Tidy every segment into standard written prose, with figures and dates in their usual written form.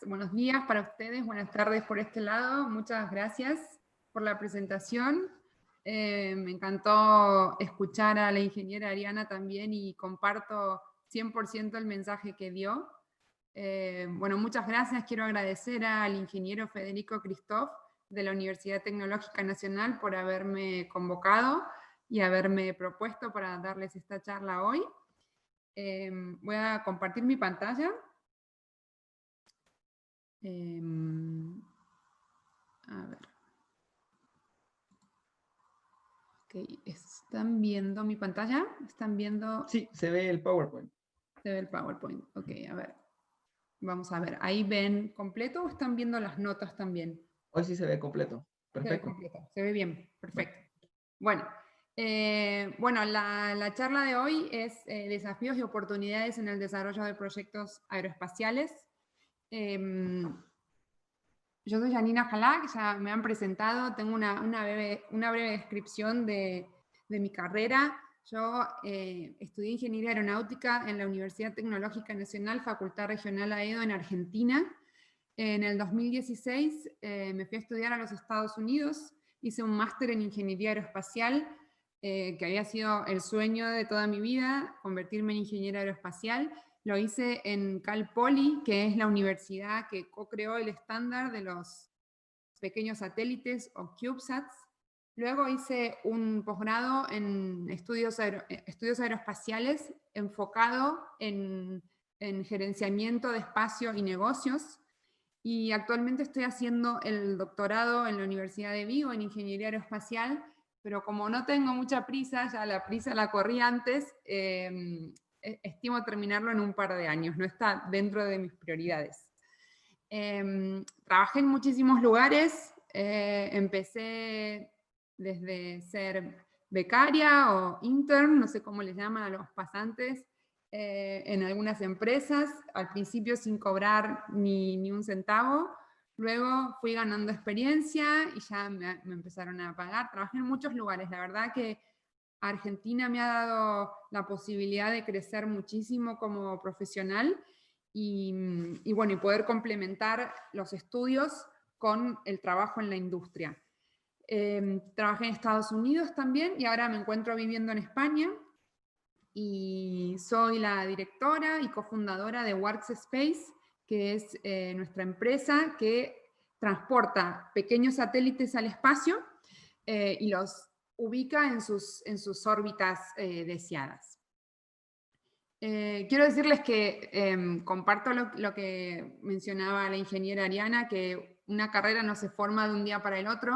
buenos días para ustedes, buenas tardes por este lado. Muchas gracias por la presentación. Me encantó escuchar a la ingeniera Ariana también y comparto 100% el mensaje que dio. Bueno, muchas gracias. Quiero agradecer al ingeniero Federico Christoph de la Universidad Tecnológica Nacional por haberme convocado y haberme propuesto para darles esta charla hoy. Voy a compartir mi pantalla. A ver. Ok, ¿están viendo mi pantalla? ¿Están viendo? Sí, se ve el PowerPoint. Se ve el PowerPoint. Ok, a ver. Vamos a ver. ¿Ahí ven completo o están viendo las notas también? Hoy sí se ve completo. Perfecto. Se ve completo. Se ve bien. Perfecto. Bueno, la charla de hoy es desafíos y oportunidades en el desarrollo de proyectos aeroespaciales. Yo soy Janina Jalá, que ya me han presentado, tengo una breve descripción de mi carrera. Yo estudié Ingeniería Aeronáutica en la Universidad Tecnológica Nacional, Facultad Regional AEDO en Argentina. En el 2016 me fui a estudiar a los Estados Unidos, hice un máster en Ingeniería Aeroespacial, que había sido el sueño de toda mi vida, convertirme en ingeniera aeroespacial. Lo hice en Cal Poly, que es la universidad que co-creó el estándar de los pequeños satélites o CubeSats. Luego hice un posgrado en estudios aeroespaciales enfocado en gerenciamiento de espacio y negocios. Y actualmente estoy haciendo el doctorado en la Universidad de Vigo en Ingeniería Aeroespacial, pero como no tengo mucha prisa, ya la prisa la corrí antes, estimo terminarlo en un par de años, no está dentro de mis prioridades. Trabajé en muchísimos lugares, empecé desde ser becaria o intern, no sé cómo les llaman a los pasantes, en algunas empresas, al principio sin cobrar ni un centavo. Luego fui ganando experiencia y ya me empezaron a pagar. Trabajé en muchos lugares. La verdad que Argentina me ha dado la posibilidad de crecer muchísimo como profesional y poder complementar los estudios con el trabajo en la industria. Trabajé en Estados Unidos también y ahora me encuentro viviendo en España y soy la directora y cofundadora de Workspace, que es nuestra empresa que transporta pequeños satélites al espacio y los ubica en sus órbitas deseadas. Quiero decirles que comparto lo que mencionaba la ingeniera Ariana, que una carrera no se forma de un día para el otro.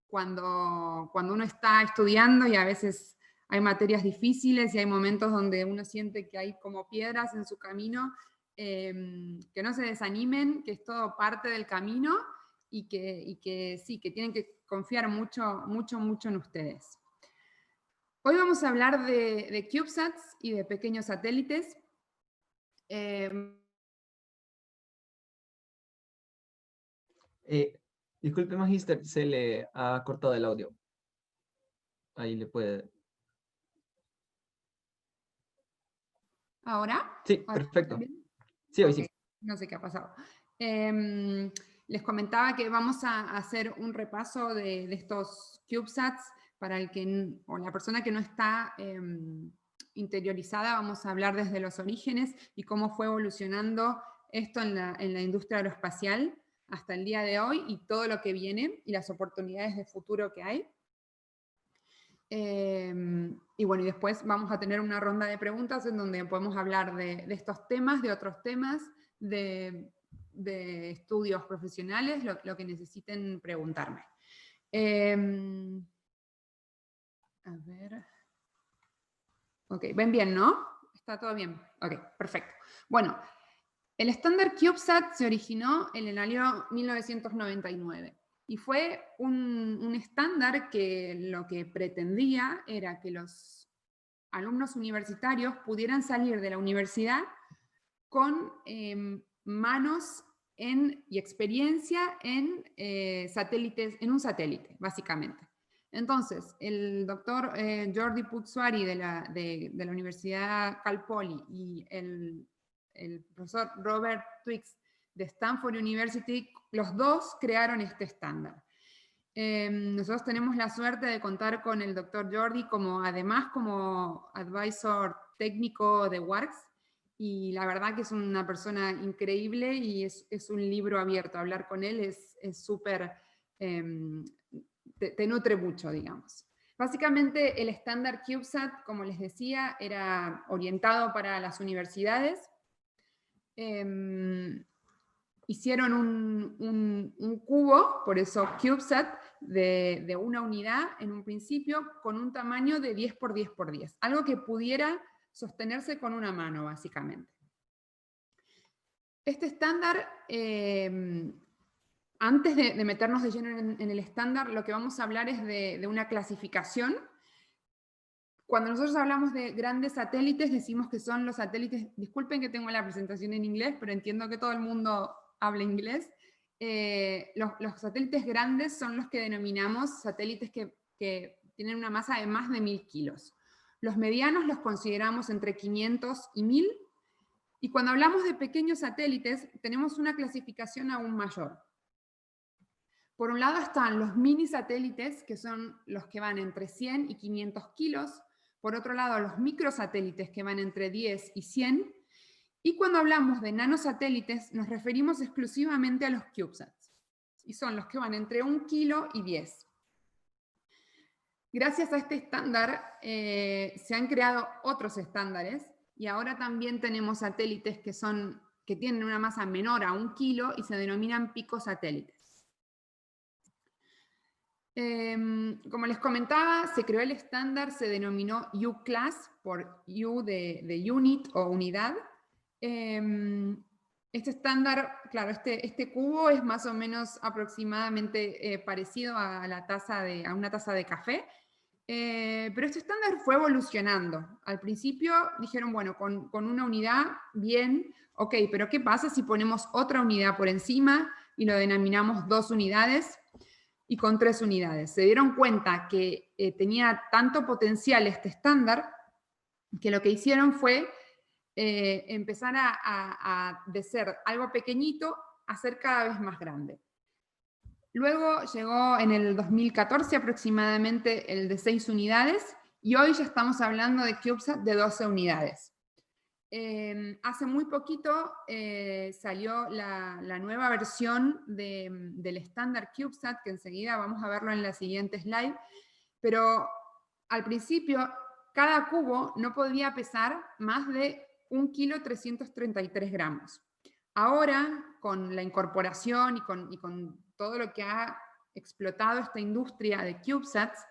Cuando uno está estudiando y a veces hay materias difíciles y hay momentos donde uno siente que hay como piedras en su camino, que no se desanimen, que es todo parte del camino y que sí, que tienen que confiar mucho en ustedes. Hoy vamos a hablar de CubeSats y de pequeños satélites. Disculpe, Magister, se le ha cortado el audio. Ahí le puede... ¿Ahora? Sí, perfecto. Sí, hoy sí. No sé qué ha pasado. Les comentaba que vamos a hacer un repaso de estos CubeSats para la persona que no está interiorizada. Vamos a hablar desde los orígenes y cómo fue evolucionando esto en la industria aeroespacial hasta el día de hoy y todo lo que viene y las oportunidades de futuro que hay. Y después vamos a tener una ronda de preguntas en donde podemos hablar de estos temas, de otros temas, de estudios profesionales, lo que necesiten preguntarme. A ver. Ok, ven bien, ¿no? ¿Está todo bien? Ok, perfecto. Bueno, el estándar CubeSat se originó en el año 1999. Y fue un estándar que lo que pretendía era que los alumnos universitarios pudieran salir de la universidad con manos y experiencia en satélites, en un satélite, básicamente. Entonces, el doctor Jordi Puig-Suari de la Universidad Cal Poly y el profesor Robert Twiggs de Stanford University, los dos crearon este estándar. Nosotros tenemos la suerte de contar con el Dr. Jordi además como advisor técnico de WARCS, y la verdad que es una persona increíble y es un libro abierto. Hablar con él es súper, te nutre mucho, digamos. Básicamente el estándar CubeSat, como les decía, era orientado para las universidades. Hicieron un cubo, por eso CubeSat, de una unidad en un principio, con un tamaño de 10 por 10 por 10. Algo que pudiera sostenerse con una mano, básicamente. Este estándar, antes de meternos de lleno en el estándar, lo que vamos a hablar es de una clasificación. Cuando nosotros hablamos de grandes satélites, decimos que son los satélites, disculpen que tengo la presentación en inglés, pero entiendo que todo el mundo habla inglés. Los satélites grandes son los que denominamos satélites que tienen una masa de más de 1000 kilos. Los medianos los consideramos entre 500 y 1000, y cuando hablamos de pequeños satélites, tenemos una clasificación aún mayor. Por un lado están los mini satélites, que son los que van entre 100 y 500 kilos. Por otro lado, los microsatélites, que van entre 10 y 100. Y cuando hablamos de nanosatélites, nos referimos exclusivamente a los CubeSats. Y son los que van entre 1 kilo y 10. Gracias a este estándar se han creado otros estándares, y ahora también tenemos satélites que tienen una masa menor a 1 kilo y se denominan picosatélites. Como les comentaba, se creó el estándar, se denominó U-Class, por U de unit o unidad. Este estándar, claro, este cubo es más o menos aproximadamente parecido a una taza de café, pero este estándar fue evolucionando. Al principio dijeron, bueno, con una unidad, bien, ok, pero ¿qué pasa si ponemos otra unidad por encima y lo denominamos 2 unidades? Y con 3 unidades. Se dieron cuenta que tenía tanto potencial este estándar, que lo que hicieron fue empezar de ser algo pequeñito a ser cada vez más grande. Luego llegó en el 2014 aproximadamente el de 6 unidades, y hoy ya estamos hablando de CubeSat de 12 unidades. Hace muy poquito salió la nueva versión del estándar CubeSat, que enseguida vamos a verlo en la siguiente slide, pero al principio cada cubo no podía pesar más de 1 kilo 333 gramos. Ahora, con la incorporación y con todo lo que ha explotado esta industria de CubeSats,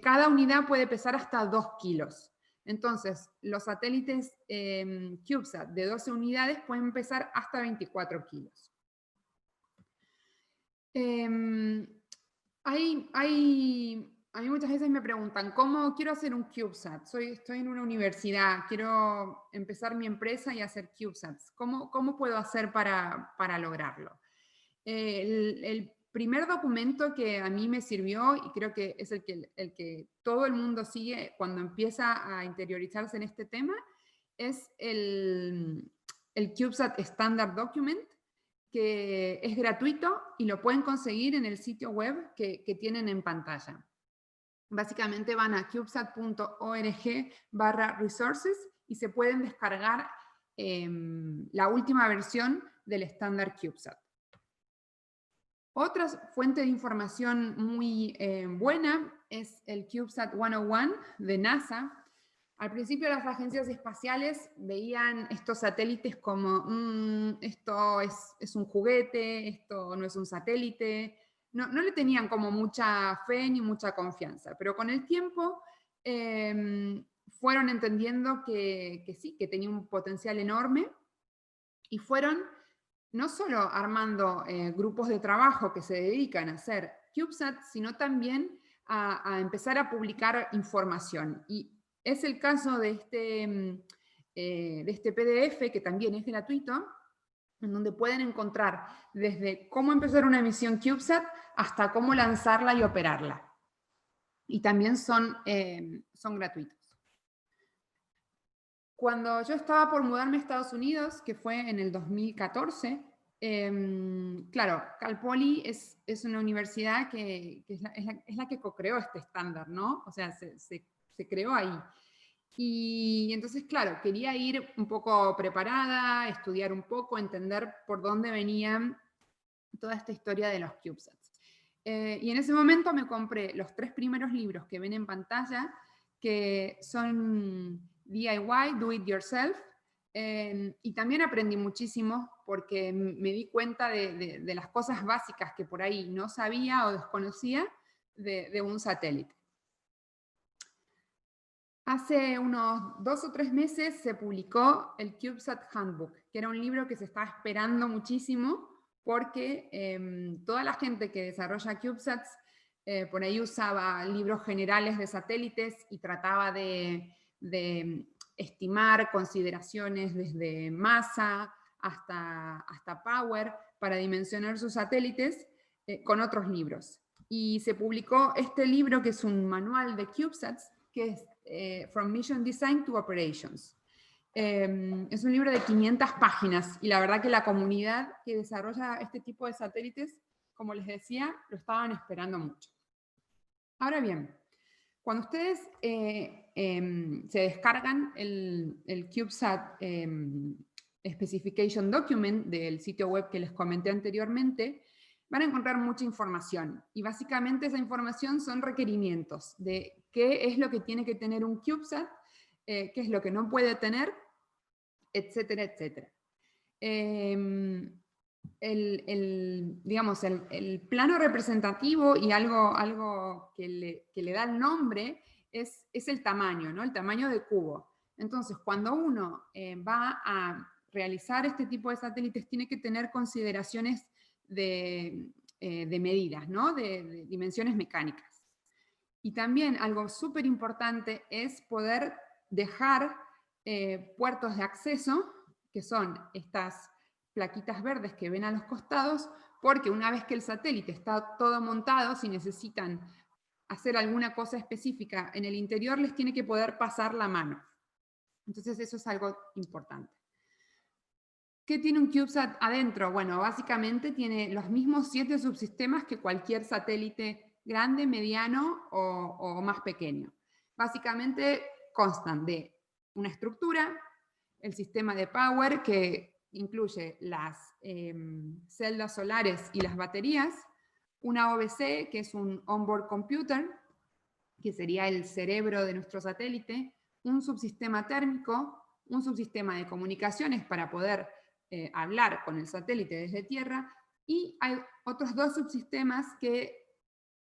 cada unidad puede pesar hasta 2 kilos. Entonces, los satélites CubeSat de 12 unidades pueden pesar hasta 24 kilos. A mí muchas veces me preguntan, ¿cómo quiero hacer un CubeSat? Estoy en una universidad, quiero empezar mi empresa y hacer CubeSats. ¿Cómo puedo hacer para lograrlo? El primer documento que a mí me sirvió, y creo que es el que todo el mundo sigue cuando empieza a interiorizarse en este tema, es el CubeSat Standard Document, que es gratuito y lo pueden conseguir en el sitio web que tienen en pantalla. Básicamente van a cubesat.org/resources y se pueden descargar la última versión del estándar CubeSat. Otra fuente de información muy buena es el CubeSat 101 de NASA. Al principio las agencias espaciales veían estos satélites como esto es un juguete, esto no es un satélite. No le tenían como mucha fe ni mucha confianza, pero con el tiempo fueron entendiendo que sí, que tenía un potencial enorme, y fueron no solo armando grupos de trabajo que se dedican a hacer CubeSat, sino también a empezar a publicar información. Y es el caso de este PDF, que también es gratuito, en donde pueden encontrar desde cómo empezar una misión CubeSat hasta cómo lanzarla y operarla. Y también son gratuitos. Cuando yo estaba por mudarme a Estados Unidos, que fue en el 2014, Claro, Cal Poly es una universidad que es la que co-creó este estándar, ¿no? O sea, se creó ahí. Y entonces, claro, quería ir un poco preparada, estudiar un poco, entender por dónde venía toda esta historia de los CubeSats. Y en ese momento me compré los 3 primeros libros que ven en pantalla, que son DIY, Do It Yourself, y también aprendí muchísimo porque me di cuenta de las cosas básicas que por ahí no sabía o desconocía de un satélite. Hace unos 2 o 3 meses se publicó el CubeSat Handbook, que era un libro que se estaba esperando muchísimo porque toda la gente que desarrolla CubeSats por ahí usaba libros generales de satélites y trataba de estimar consideraciones desde masa hasta power para dimensionar sus satélites con otros libros. Y se publicó este libro que es un manual de CubeSats, que es From Mission Design to Operations. Es un libro de 500 páginas y la verdad que la comunidad que desarrolla este tipo de satélites, como les decía, lo estaban esperando mucho. Ahora bien, cuando ustedes se descargan el CubeSat Specification Document del sitio web que les comenté anteriormente, van a encontrar mucha información. Y básicamente esa información son requerimientos de qué es lo que tiene que tener un CubeSat, qué es lo que no puede tener, etcétera, etcétera. Digamos, el plano representativo y algo que le da el nombre es el tamaño, ¿no? El tamaño de cubo. Entonces, cuando uno va a realizar este tipo de satélites, tiene que tener consideraciones de medidas, ¿no? De dimensiones mecánicas. Y también algo súper importante es poder dejar puertos de acceso, que son estas plaquitas verdes que ven a los costados, porque una vez que el satélite está todo montado, si necesitan hacer alguna cosa específica en el interior, les tiene que poder pasar la mano. Entonces eso es algo importante. ¿Qué tiene un CubeSat adentro? Bueno, básicamente tiene los mismos 7 subsistemas que cualquier satélite grande, mediano o más pequeño. Básicamente constan de una estructura, el sistema de power que incluye las celdas solares y las baterías, una OBC que es un onboard computer, que sería el cerebro de nuestro satélite, un subsistema térmico, un subsistema de comunicaciones para poder hablar con el satélite desde tierra, y hay otros 2 subsistemas que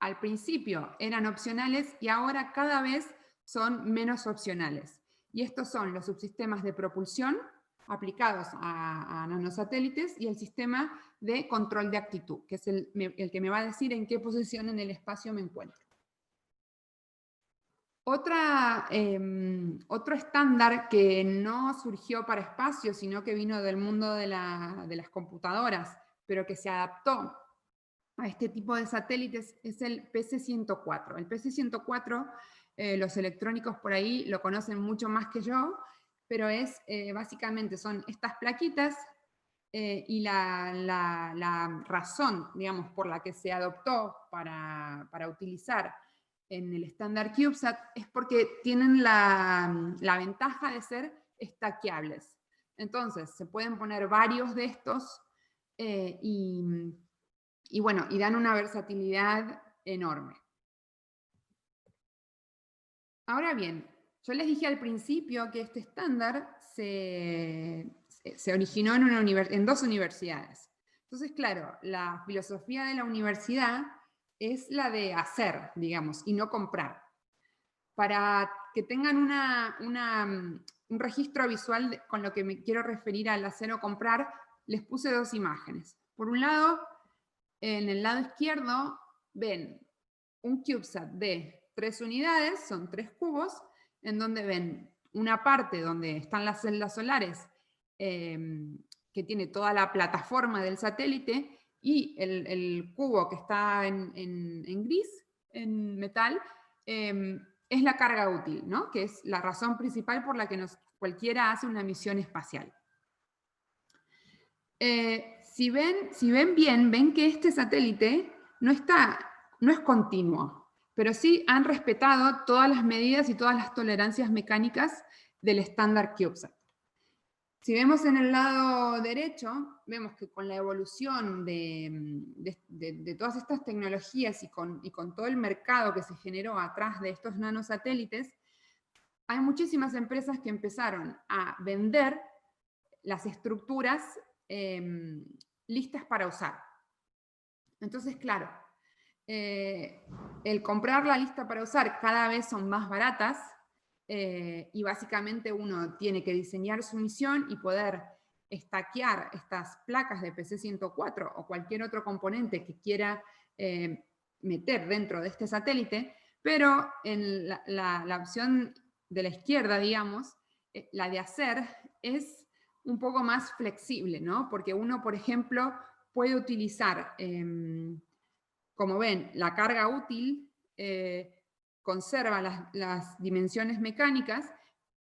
al principio eran opcionales y ahora cada vez son menos opcionales. Y estos son los subsistemas de propulsión aplicados a nanosatélites y el sistema de control de actitud, que es el que me va a decir en qué posición en el espacio me encuentro. Otro estándar que no surgió para espacio, sino que vino del mundo de las computadoras, pero que se adaptó a este tipo de satélites, es el PC-104. El PC-104, los electrónicos por ahí lo conocen mucho más que yo, pero básicamente son estas plaquitas y la razón, digamos, por la que se adoptó para utilizar en el estándar CubeSat es porque tienen la ventaja de ser stackeables. Entonces, se pueden poner varios de estos y bueno, y dan una versatilidad enorme. Ahora bien, yo les dije al principio que este estándar se originó en 2 universidades. Entonces, claro, la filosofía de la universidad es la de hacer, digamos, y no comprar. Para que tengan un registro visual con lo que me quiero referir al hacer o comprar, les puse 2 imágenes. Por un lado, en el lado izquierdo ven un CubeSat de 3 unidades, son 3 cubos, en donde ven una parte donde están las celdas solares, que tiene toda la plataforma del satélite, y el cubo que está en gris, en metal, es la carga útil, ¿no? Que es la razón principal por la que cualquiera hace una misión espacial. si ven bien, ven que este satélite no es continuo, pero sí han respetado todas las medidas y todas las tolerancias mecánicas del estándar CubeSat. Si vemos en el lado derecho, vemos que con la evolución de todas estas tecnologías y con todo el mercado que se generó atrás de estos nanosatélites, hay muchísimas empresas que empezaron a vender las estructuras listas para usar. Entonces, claro, el comprar la lista para usar cada vez son más baratas, y básicamente uno tiene que diseñar su misión y poder stackear estas placas de PC-104 o cualquier otro componente que quiera meter dentro de este satélite, pero en la opción de la izquierda, digamos, la de hacer es un poco más flexible, ¿no? Porque uno, por ejemplo, puede utilizar, como ven, la carga útil, conserva las dimensiones mecánicas,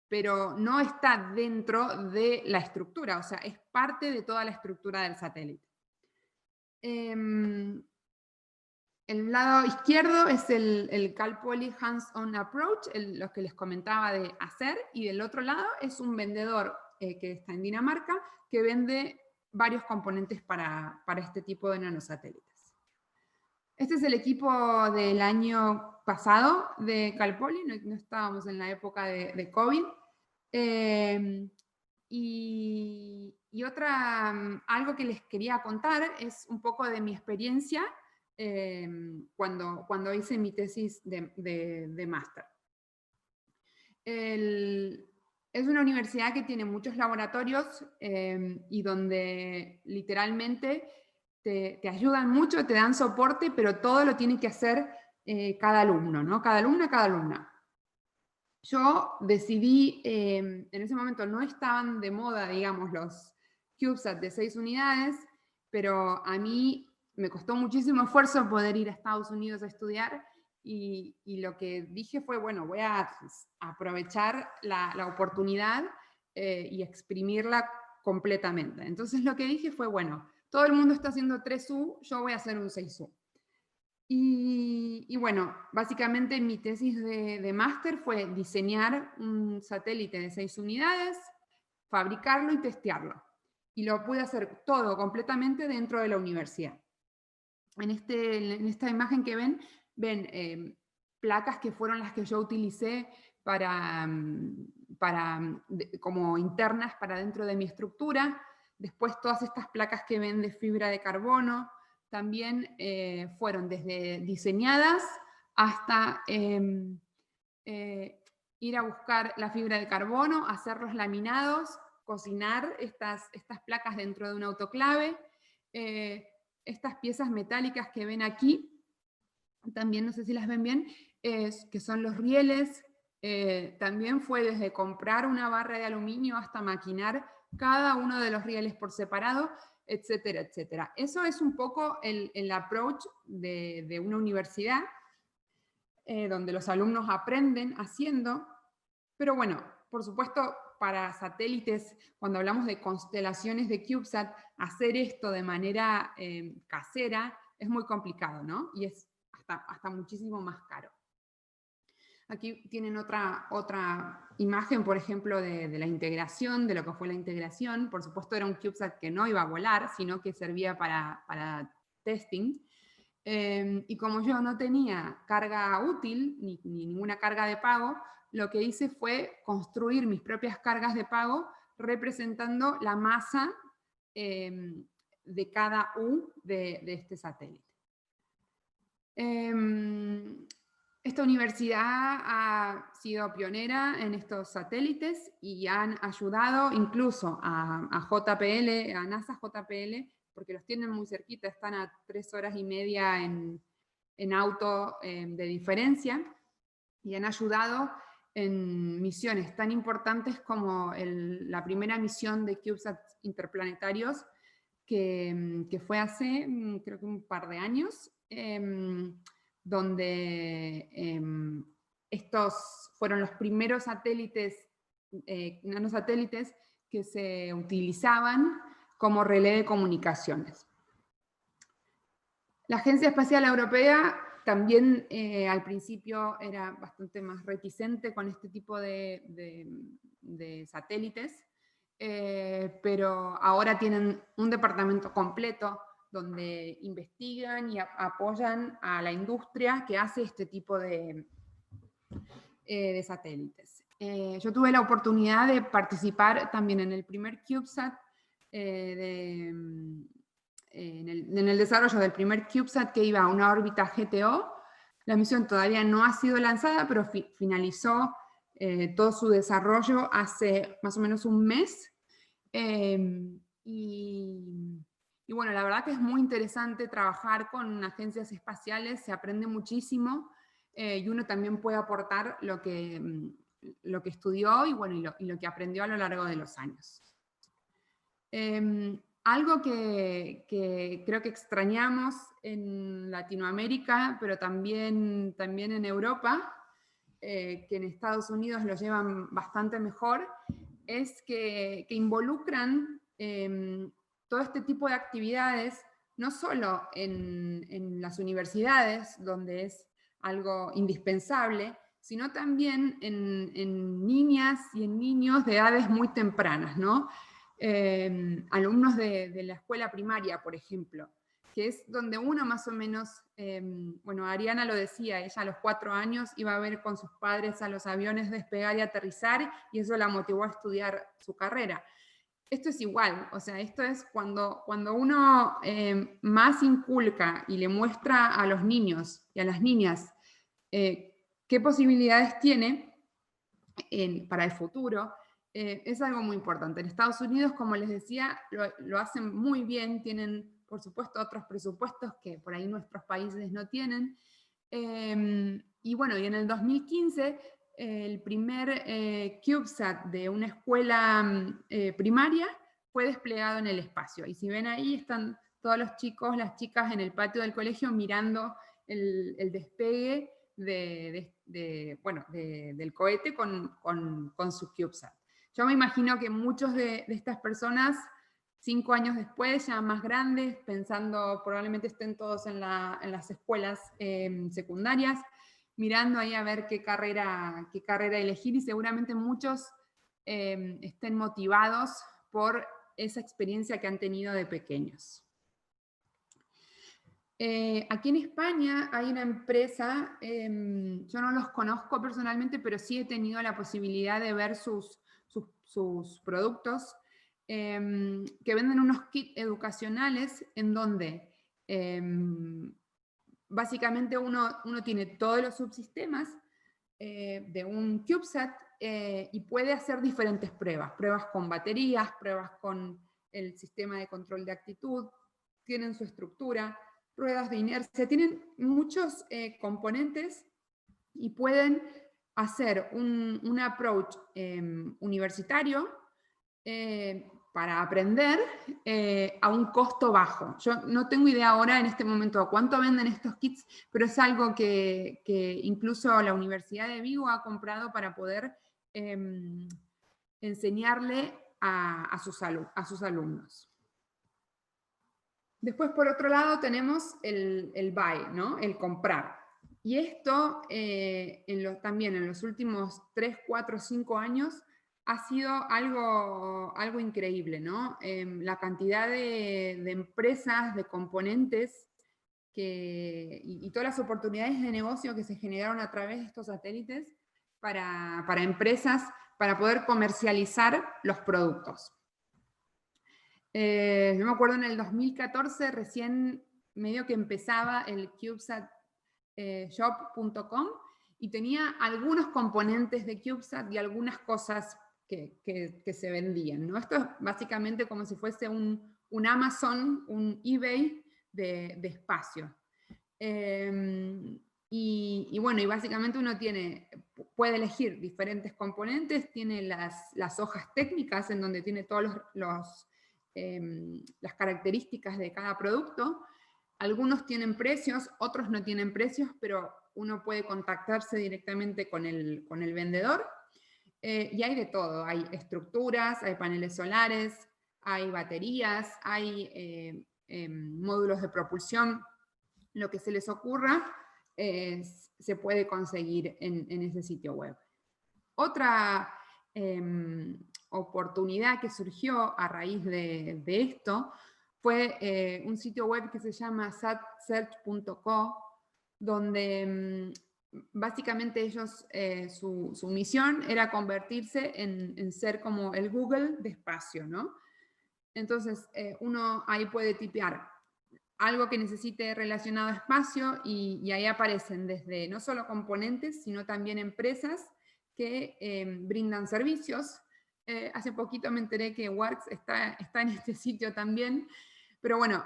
pero no está dentro de la estructura, o sea, es parte de toda la estructura del satélite. El lado izquierdo es el Cal Poly Hands-on Approach, lo que les comentaba de hacer, y del otro lado es un vendedor que está en Dinamarca, que vende varios componentes para este tipo de nanosatélites. Este es el equipo del año pasado de Cal Poly, no estábamos en la época de COVID. Y algo que les quería contar es un poco de mi experiencia cuando hice mi tesis de máster. Es una universidad que tiene muchos laboratorios y donde literalmente te ayudan mucho, te dan soporte, pero todo lo tiene que hacer cada alumno, ¿no? Cada alumno, cada alumna. Yo decidí, en ese momento no estaban de moda, digamos, los CubeSat de 6 unidades, pero a mí me costó muchísimo esfuerzo poder ir a Estados Unidos a estudiar, y lo que dije fue, bueno, voy a aprovechar la oportunidad y exprimirla completamente. Entonces lo que dije fue, bueno, todo el mundo está haciendo 3U, yo voy a hacer un 6U. Y bueno, básicamente mi tesis de máster fue diseñar un satélite de 6 unidades, fabricarlo y testearlo. Y lo pude hacer todo completamente dentro de la universidad. En esta imagen que ven placas que fueron las que yo utilicé como internas para dentro de mi estructura. Después todas estas placas que ven de fibra de carbono, también fueron desde diseñadas hasta ir a buscar la fibra de carbono, hacer los laminados, cocinar estas placas dentro de un autoclave. Estas piezas metálicas que ven aquí, también no sé si las ven bien, que son los rieles. También fue desde comprar una barra de aluminio hasta maquinar cada uno de los rieles por separado, etcétera, etcétera. Eso es un poco el approach de una universidad, donde los alumnos aprenden haciendo, pero bueno, por supuesto, para satélites, cuando hablamos de constelaciones de CubeSat, hacer esto de manera casera es muy complicado, ¿no? Y es hasta muchísimo más caro. Aquí tienen otra imagen, por ejemplo, de la integración, de lo que fue la integración. Por supuesto, era un CubeSat que no iba a volar, sino que servía para testing. Y como yo no tenía carga útil, ni ninguna carga de pago, lo que hice fue construir mis propias cargas de pago representando la masa de cada U de este satélite. Esta universidad ha sido pionera en estos satélites y han ayudado incluso a JPL, a NASA JPL, porque los tienen muy cerquita, están a 3 horas y media en auto de diferencia, y han ayudado en misiones tan importantes como la primera misión de CubeSat interplanetarios, que fue hace, creo que un par de años, donde estos fueron los primeros satélites, nanosatélites, que se utilizaban como relé de comunicaciones. La Agencia Espacial Europea también al principio era bastante más reticente con este tipo de satélites, pero ahora tienen un departamento completo donde investigan y apoyan a la industria que hace este tipo de satélites. Yo tuve la oportunidad de participar también en el primer CubeSat, en el desarrollo del primer CubeSat que iba a una órbita GTO. La misión todavía no ha sido lanzada, pero finalizó todo su desarrollo hace más o menos un mes. Y bueno, la verdad que es muy interesante trabajar con agencias espaciales, se aprende muchísimo y uno también puede aportar lo que estudió y, bueno, y lo que aprendió a lo largo de los años. Algo que creo que extrañamos en Latinoamérica, pero también en Europa, que en Estados Unidos lo llevan bastante mejor, es que involucran todo este tipo de actividades, no solo en las universidades, donde es algo indispensable, sino también en niñas y en niños de edades muy tempranas, ¿no? Alumnos de la escuela primaria, por ejemplo, que es donde uno más o menos, bueno, Ariana lo decía, ella a los 4 años iba a ver con sus padres a los aviones despegar y aterrizar, y eso la motivó a estudiar su carrera. Esto es igual, o sea, esto es cuando uno más inculca y le muestra a los niños y a las niñas qué posibilidades tiene para el futuro, es algo muy importante. En Estados Unidos, como les decía, lo hacen muy bien, tienen, por supuesto, otros presupuestos que por ahí nuestros países no tienen. Y bueno, y en el 2015, el primer CubeSat de una escuela primaria fue desplegado en el espacio. Y si ven ahí, están todos los chicos, las chicas en el patio del colegio mirando el despegue del cohete con su CubeSat. Yo me imagino que muchos de estas personas, 5 años después, ya más grandes, pensando, probablemente estén todos en las escuelas secundarias, mirando ahí a ver qué carrera elegir, y seguramente muchos estén motivados por esa experiencia que han tenido de pequeños. Aquí en España hay una empresa, yo no los conozco personalmente, pero sí he tenido la posibilidad de ver sus productos, que venden unos kits educacionales en donde básicamente uno tiene todos los subsistemas de un CubeSat y puede hacer diferentes pruebas con baterías, pruebas con el sistema de control de actitud, tienen su estructura, ruedas de inercia, tienen muchos componentes y pueden hacer un approach universitario para aprender a un costo bajo. Yo no tengo idea ahora en este momento a cuánto venden estos kits, pero es algo que incluso la Universidad de Vigo ha comprado para poder enseñarle a sus alumnos. Después, por otro lado, tenemos el buy, ¿no? El comprar. Y esto también en los últimos 3, 4, 5 años ha sido algo increíble, ¿no? La cantidad de empresas, de componentes y todas las oportunidades de negocio que se generaron a través de estos satélites para empresas para poder comercializar los productos. Yo me acuerdo en el 2014 recién medio que empezaba el CubeSatShop.com y tenía algunos componentes de CubeSat y algunas cosas que se vendían, ¿no? Esto es básicamente como si fuese un Amazon, un eBay de espacio. Y bueno, y básicamente uno puede elegir diferentes componentes, tiene las hojas técnicas en donde tiene todos las características de cada producto. Algunos tienen precios, otros no tienen precios, pero uno puede contactarse directamente con el vendedor. Y hay de todo, hay estructuras, hay paneles solares, hay baterías, hay módulos de propulsión, lo que se les ocurra se puede conseguir en ese sitio web. Otra oportunidad que surgió a raíz de esto fue un sitio web que se llama satsearch.co, donde básicamente ellos, su misión era convertirse en ser como el Google de espacio, ¿no? Entonces, uno ahí puede tipear algo que necesite relacionado a espacio y ahí aparecen desde no solo componentes, sino también empresas que brindan servicios. Hace poquito me enteré que Works está en este sitio también, pero bueno,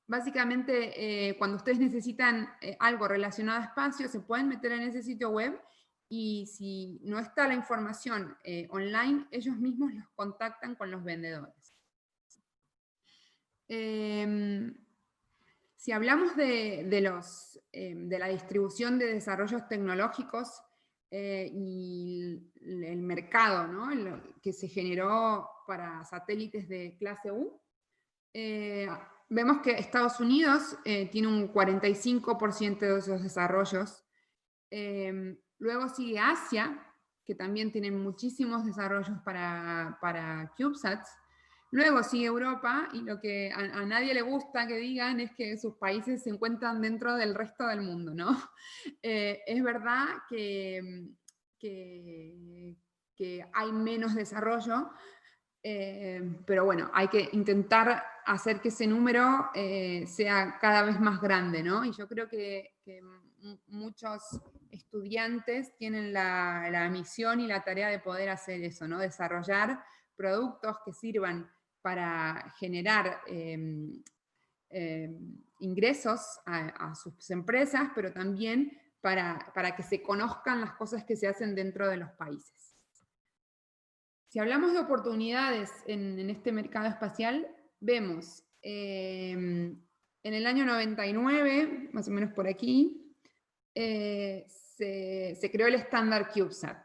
básicamente cuando ustedes necesitan algo relacionado a espacio, se pueden meter en ese sitio web y si no está la información online, ellos mismos los contactan con los vendedores. Si hablamos de la distribución de desarrollos tecnológicos y el mercado, ¿no? Que se generó para satélites de clase U, vemos que Estados Unidos tiene un 45% de esos desarrollos. Luego sigue Asia, que también tiene muchísimos desarrollos para CubeSats. Luego sigue Europa, y lo que a nadie le gusta que digan es que sus países se encuentran dentro del resto del mundo, ¿no? Es verdad que hay menos desarrollo, pero bueno, hay que intentar hacer que ese número sea cada vez más grande, ¿no? Y yo creo que muchos estudiantes tienen la misión y la tarea de poder hacer eso, ¿no? Desarrollar productos que sirvan para generar ingresos a sus empresas, pero también para que se conozcan las cosas que se hacen dentro de los países. Si hablamos de oportunidades en este mercado espacial, vemos en el año 99, más o menos por aquí, se creó el estándar CubeSat.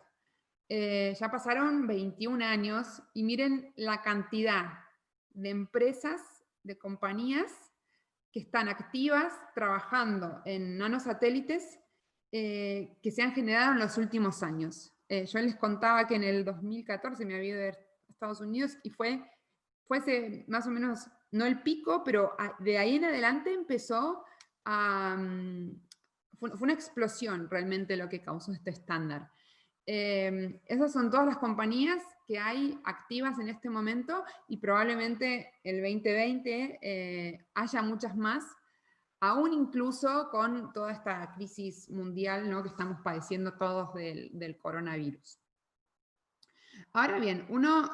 Ya pasaron 21 años y miren la cantidad de empresas, de compañías que están activas trabajando en nanosatélites que se han generado en los últimos años. Yo les contaba que en el 2014 me había ido a Estados Unidos y fue ese más o menos, no el pico, pero de ahí en adelante empezó a... fue una explosión realmente lo que causó este estándar. Esas son todas las compañías que hay activas en este momento y probablemente el 2020 haya muchas más, aún incluso con toda esta crisis mundial, ¿no?, que estamos padeciendo todos del coronavirus. Ahora bien, uno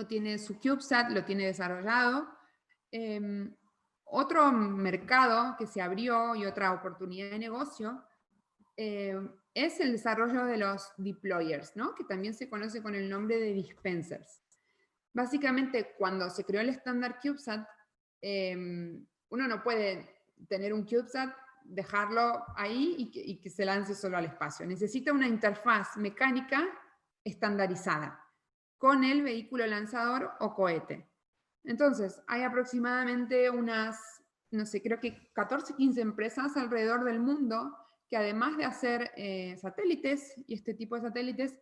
tiene su CubeSat, lo tiene desarrollado. Otro mercado que se abrió y otra oportunidad de negocio es el desarrollo de los deployers, ¿no?, que también se conoce con el nombre de dispensers. Básicamente, cuando se creó el estándar CubeSat, uno no puede tener un CubeSat, dejarlo ahí y que se lance solo al espacio. Necesita una interfaz mecánica estandarizada con el vehículo lanzador o cohete. Entonces, hay aproximadamente unas, no sé, creo que 14, 15 empresas alrededor del mundo que además de hacer satélites y este tipo de satélites,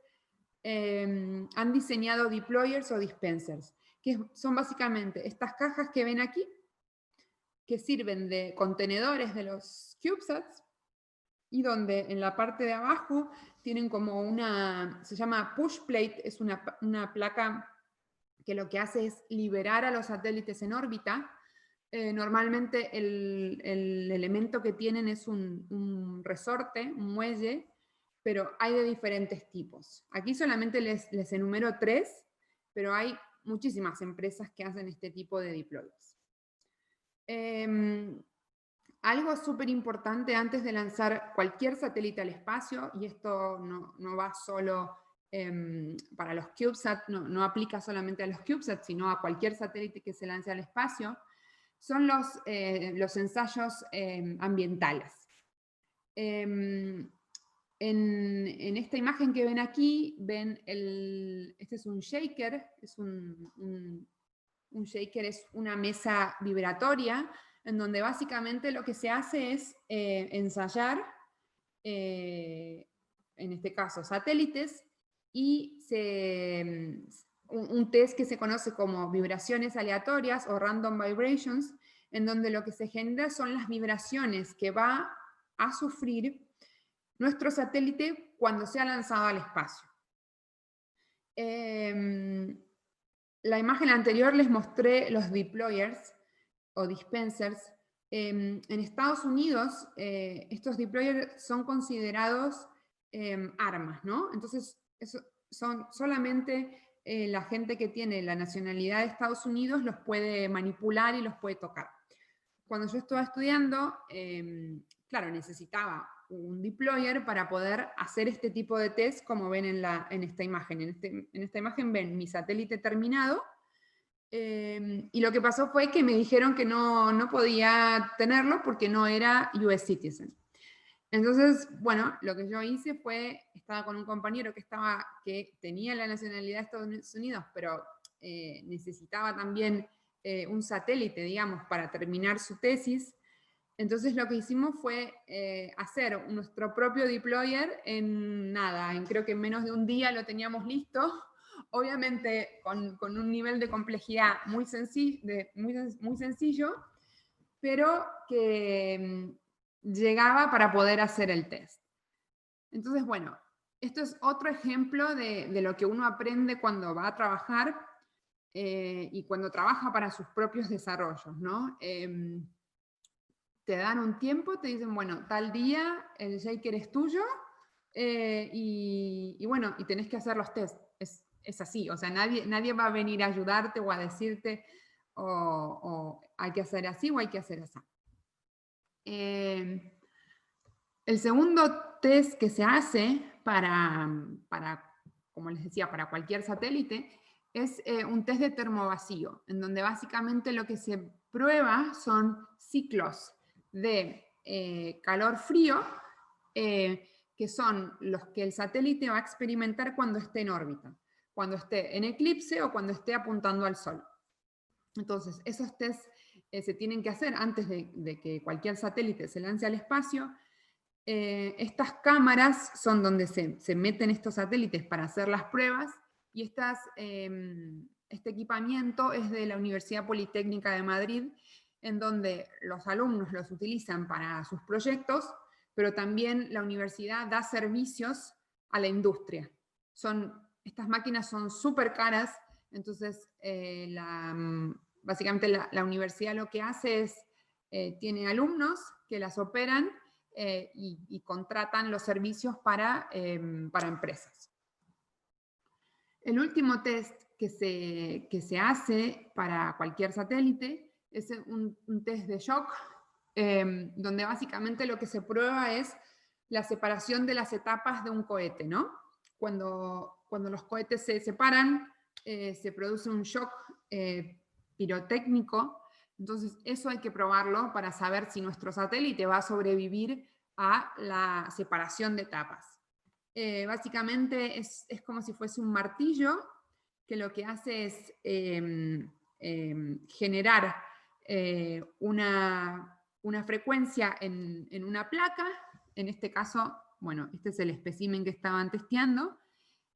han diseñado deployers o dispensers, que son básicamente estas cajas que ven aquí, que sirven de contenedores de los CubeSats, y donde en la parte de abajo tienen como se llama push plate, es una placa que lo que hace es liberar a los satélites en órbita. Normalmente el elemento que tienen es un resorte, un muelle, pero hay de diferentes tipos. Aquí solamente les enumero 3, pero hay muchísimas empresas que hacen este tipo de deploys. Algo súper importante antes de lanzar cualquier satélite al espacio, y esto no va solo para los CubeSat, no aplica solamente a los CubeSat, sino a cualquier satélite que se lance al espacio, son los ensayos ambientales. En En esta imagen que ven aquí, ven este es un shaker, un shaker es una mesa vibratoria, en donde básicamente lo que se hace es ensayar, en este caso satélites, y un test que se conoce como vibraciones aleatorias o random vibrations, en donde lo que se genera son las vibraciones que va a sufrir nuestro satélite cuando sea lanzado al espacio. La imagen anterior les mostré los deployers o dispensers. En Estados Unidos, estos deployers son considerados armas, ¿no? Entonces, son solamente la gente que tiene la nacionalidad de Estados Unidos los puede manipular y los puede tocar. Cuando yo estaba estudiando, claro, necesitaba un deployer para poder hacer este tipo de test, como ven en esta imagen. En esta imagen ven mi satélite terminado, y lo que pasó fue que me dijeron que no podía tenerlo porque no era US Citizen. Entonces, bueno, lo que yo hice fue, estaba con un compañero que tenía la nacionalidad de Estados Unidos, pero necesitaba también un satélite, digamos, para terminar su tesis. Entonces lo que hicimos fue hacer nuestro propio deployer en nada, creo que en menos de un día lo teníamos listo, obviamente con un nivel de complejidad muy sencillo, pero que llegaba para poder hacer el test. Entonces, bueno, esto es otro ejemplo de lo que uno aprende cuando va a trabajar y cuando trabaja para sus propios desarrollos, ¿no? Te dan un tiempo, te dicen, bueno, tal día el shaker es tuyo, y bueno, y tenés que hacer los tests. Es así, o sea, nadie va a venir a ayudarte o a decirte, o hay que hacer así o hay que hacer así. El segundo test que se hace para, como les decía, para cualquier satélite, es un test de termovacío, en donde básicamente lo que se prueba son ciclos de calor-frío, que son los que el satélite va a experimentar cuando esté en órbita, cuando esté en eclipse o cuando esté apuntando al Sol. Entonces, esos tests se tienen que hacer antes de que cualquier satélite se lance al espacio. Estas cámaras son donde se meten estos satélites para hacer las pruebas, y este equipamiento es de la Universidad Politécnica de Madrid, en donde los alumnos los utilizan para sus proyectos, pero también la universidad da servicios a la industria. Estas máquinas son súper caras, entonces básicamente la universidad lo que hace es, tiene alumnos que las operan, y contratan los servicios para empresas. El último test que se hace para cualquier satélite es un test de shock, donde básicamente lo que se prueba es la separación de las etapas de un cohete, ¿no? Cuando los cohetes se separan, se produce un shock pirotécnico. Entonces, eso hay que probarlo para saber si nuestro satélite va a sobrevivir a la separación de etapas. Básicamente es como si fuese un martillo que lo que hace es generar una frecuencia en una placa. En este caso, bueno, este es el espécimen que estaban testeando,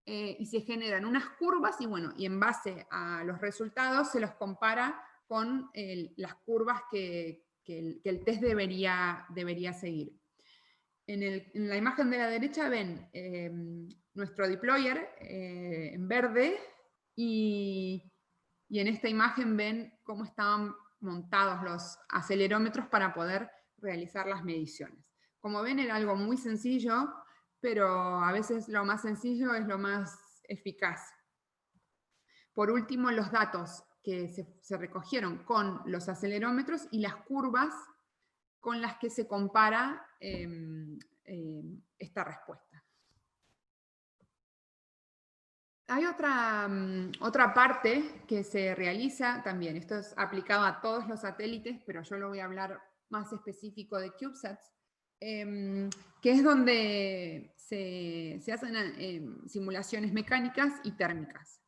y se generan unas curvas, y bueno, y en base a los resultados se los compara con las curvas que el test debería seguir. En la imagen de la derecha ven nuestro deployer en verde, y en esta imagen ven cómo estaban montados los acelerómetros para poder realizar las mediciones. Como ven, era algo muy sencillo, pero a veces lo más sencillo es lo más eficaz. Por último, los datos que se recogieron con los acelerómetros y las curvas con las que se compara esta respuesta. Hay otra parte que se realiza también, esto es aplicado a todos los satélites, pero yo lo voy a hablar más específico de CubeSats, que es donde se hacen simulaciones mecánicas y térmicas.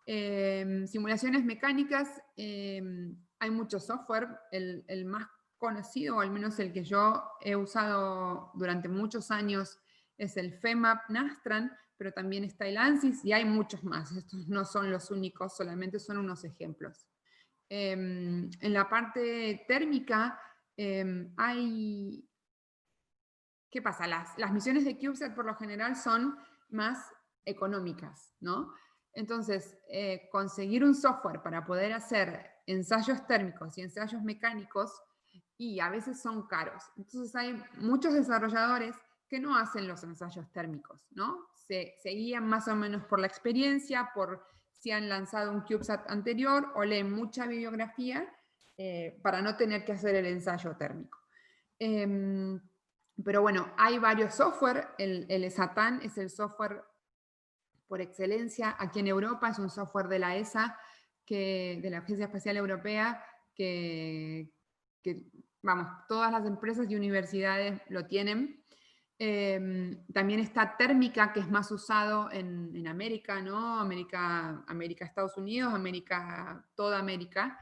Simulaciones mecánicas, hay mucho software, el más conocido, o al menos el que yo he usado durante muchos años, es el FEMAP Nastran, pero también está el ANSYS y hay muchos más. Estos no son los únicos, solamente son unos ejemplos. En la parte térmica hay... ¿Qué pasa? Las misiones de CubeSat por lo general son más económicas, ¿no? Entonces, conseguir un software para poder hacer ensayos térmicos y ensayos mecánicos, y a veces son caros. Entonces hay muchos desarrolladores que no hacen los ensayos térmicos, ¿no? Se guían más o menos por la experiencia, por si han lanzado un CubeSat anterior, o leen mucha bibliografía para no tener que hacer el ensayo térmico. Pero bueno, hay varios software. El ESATAN es el software por excelencia aquí en Europa, es un software de la ESA, de la Agencia Espacial Europea, que vamos, todas las empresas y universidades lo tienen. También está Térmica, que es más usado en América, ¿no? América, Estados Unidos, toda América.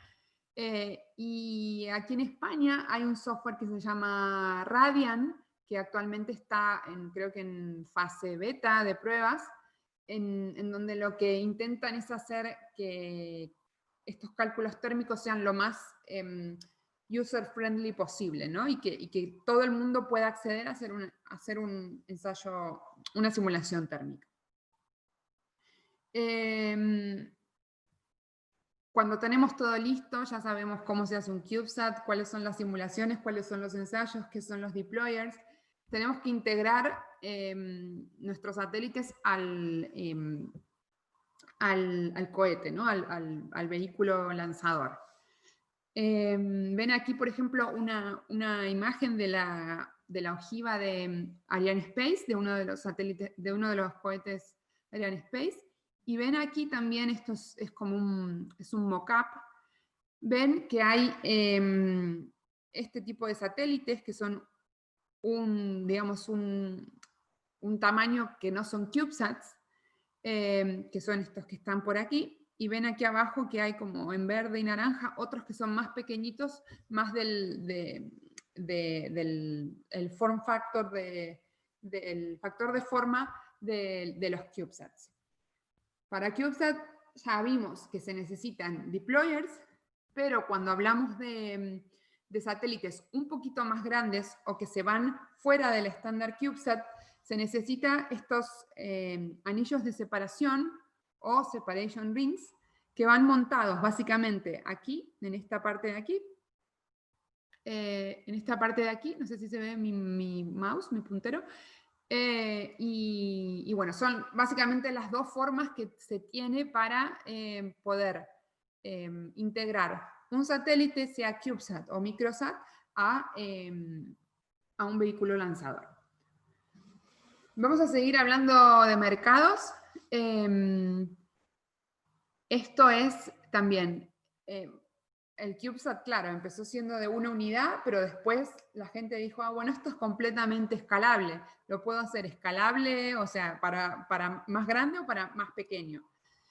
Y aquí en España hay un software que se llama Radian, que actualmente está, creo que en fase beta de pruebas, en donde lo que intentan es hacer que estos cálculos térmicos sean lo más user-friendly posible, ¿no? Y que todo el mundo pueda acceder a hacer un ensayo, una simulación térmica. Cuando tenemos todo listo, ya sabemos cómo se hace un CubeSat, cuáles son las simulaciones, cuáles son los ensayos, qué son los deployers. Tenemos que integrar nuestros satélites al cohete, ¿no? al vehículo lanzador. Ven aquí, por ejemplo, una imagen de la ojiva de Arianespace, de uno de los satélites, de uno de los cohetes Arianespace. Y ven aquí también, esto es como un mock-up, ven que hay este tipo de satélites que son digamos, un tamaño que no son CubeSats, que son estos que están por aquí, y ven aquí abajo que hay como en verde y naranja otros que son más pequeñitos, más del form factor, del factor de forma de los CubeSats. Para CubeSat ya vimos que se necesitan deployers, pero cuando hablamos de satélites un poquito más grandes o que se van fuera del estándar CubeSat, se necesita estos anillos de separación o separation rings que van montados básicamente aquí, en esta parte de aquí. En esta parte de aquí, no sé si se ve mi mouse, mi puntero. Y bueno, son básicamente las dos formas que se tiene para poder integrar un satélite, sea CubeSat o Microsat, a un vehículo lanzador. Vamos a seguir hablando de mercados. Esto es también... el CubeSat, claro, empezó siendo de una unidad, pero después la gente dijo, bueno, esto es completamente escalable. Lo puedo hacer escalable, o sea, para más grande o para más pequeño.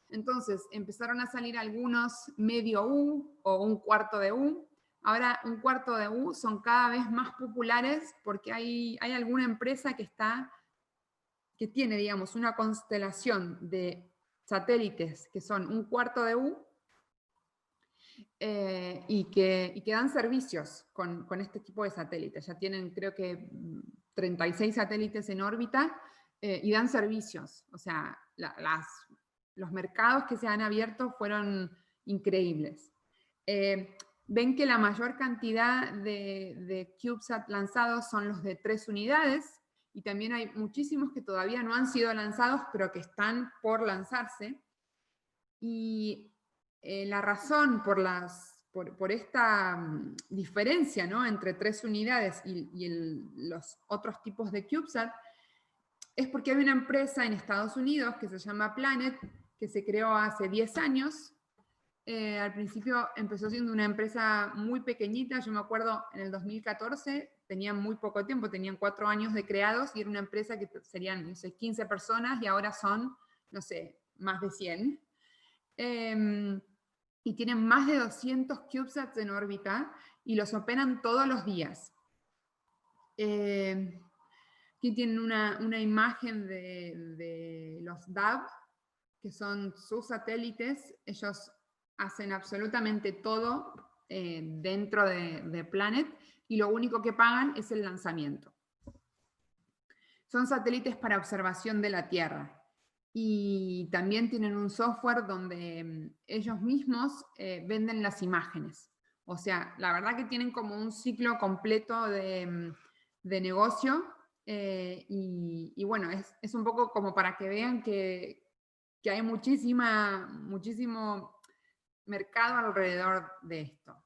Entonces, empezaron a salir algunos medio U o un cuarto de U. Ahora, un cuarto de U son cada vez más populares porque hay alguna empresa que tiene, digamos, una constelación de satélites que son un cuarto de U, y que dan servicios con este tipo de satélites. Ya tienen, creo que, 36 satélites en órbita y dan servicios. O sea, los mercados que se han abierto fueron increíbles. Ven que la mayor cantidad de CubeSat lanzados son los de 3 unidades, y también hay muchísimos que todavía no han sido lanzados, pero que están por lanzarse. Y la razón por esta diferencia, ¿no?, entre 3 unidades y los otros tipos de CubeSat es porque hay una empresa en Estados Unidos que se llama Planet, que se creó hace 10 años. Al principio empezó siendo una empresa muy pequeñita. Yo me acuerdo en el 2014 tenían muy poco tiempo, tenían 4 años de creados, y era una empresa que serían, no sé, 15 personas, y ahora son, no sé, más de 100. Y tienen más de 200 CubeSats en órbita, y los operan todos los días. Aquí tienen una imagen de los DAB, que son sus satélites. Ellos hacen absolutamente todo dentro de Planet, y lo único que pagan es el lanzamiento. Son satélites para observación de la Tierra, y también tienen un software donde ellos mismos venden las imágenes. O sea, la verdad que tienen como un ciclo completo de negocio, y bueno, es un poco como para que vean que hay muchísimo mercado alrededor de esto.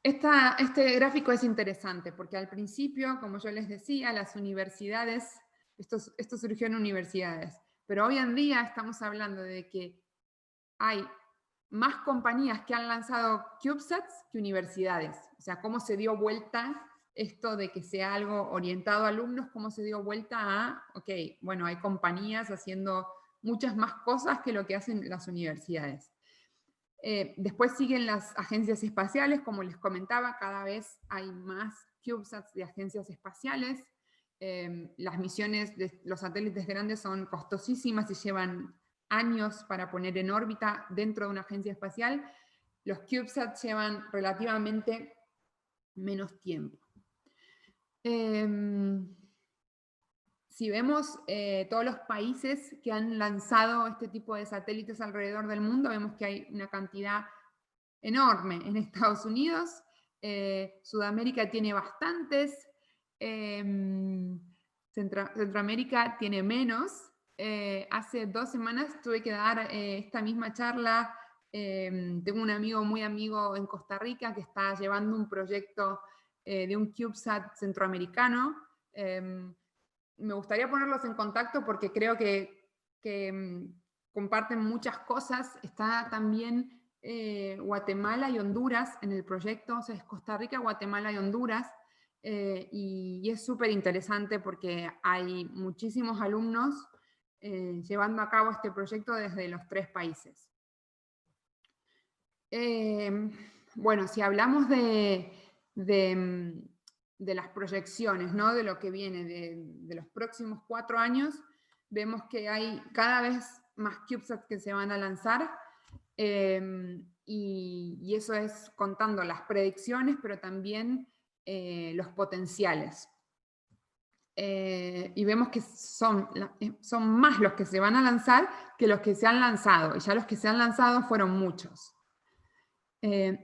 Este gráfico es interesante porque al principio, como yo les decía, las universidades, esto surgió en universidades, pero hoy en día estamos hablando de que hay más compañías que han lanzado CubeSats que universidades. O sea, cómo se dio vuelta esto de que sea algo orientado a alumnos, cómo se dio vuelta a, ok, bueno, hay compañías haciendo muchas más cosas que lo que hacen las universidades. Después siguen las agencias espaciales, como les comentaba, cada vez hay más CubeSats de agencias espaciales. Las misiones de los satélites grandes son costosísimas y llevan años para poner en órbita dentro de una agencia espacial. Los CubeSats llevan relativamente menos tiempo. Si vemos todos los países que han lanzado este tipo de satélites alrededor del mundo, vemos que hay una cantidad enorme en Estados Unidos. Sudamérica tiene bastantes. Centroamérica tiene menos. Hace 2 semanas tuve que dar esta misma charla. Tengo un amigo muy amigo en Costa Rica que está llevando un proyecto de un CubeSat centroamericano. Me gustaría ponerlos en contacto porque creo que comparten muchas cosas. Está también Guatemala y Honduras en el proyecto, o sea, es Costa Rica, Guatemala y Honduras, y es súper interesante porque hay muchísimos alumnos llevando a cabo este proyecto desde los 3 países. Bueno, si hablamos de las proyecciones, ¿no? De lo que viene de los próximos 4 años, vemos que hay cada vez más CubeSats que se van a lanzar, y eso es contando las predicciones, pero también los potenciales. Y vemos que son más los que se van a lanzar que los que se han lanzado, y ya los que se han lanzado fueron muchos.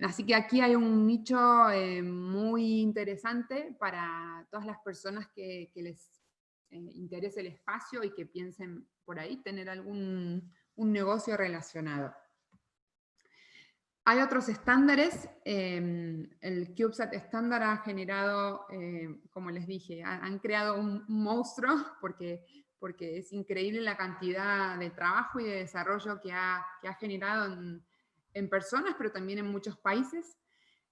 Así que aquí hay un nicho muy interesante para todas las personas que les interese el espacio y que piensen por ahí tener un negocio relacionado. Hay otros estándares. El CubeSat estándar ha generado, como les dije, han creado un monstruo porque es increíble la cantidad de trabajo y de desarrollo que ha generado en personas, pero también en muchos países.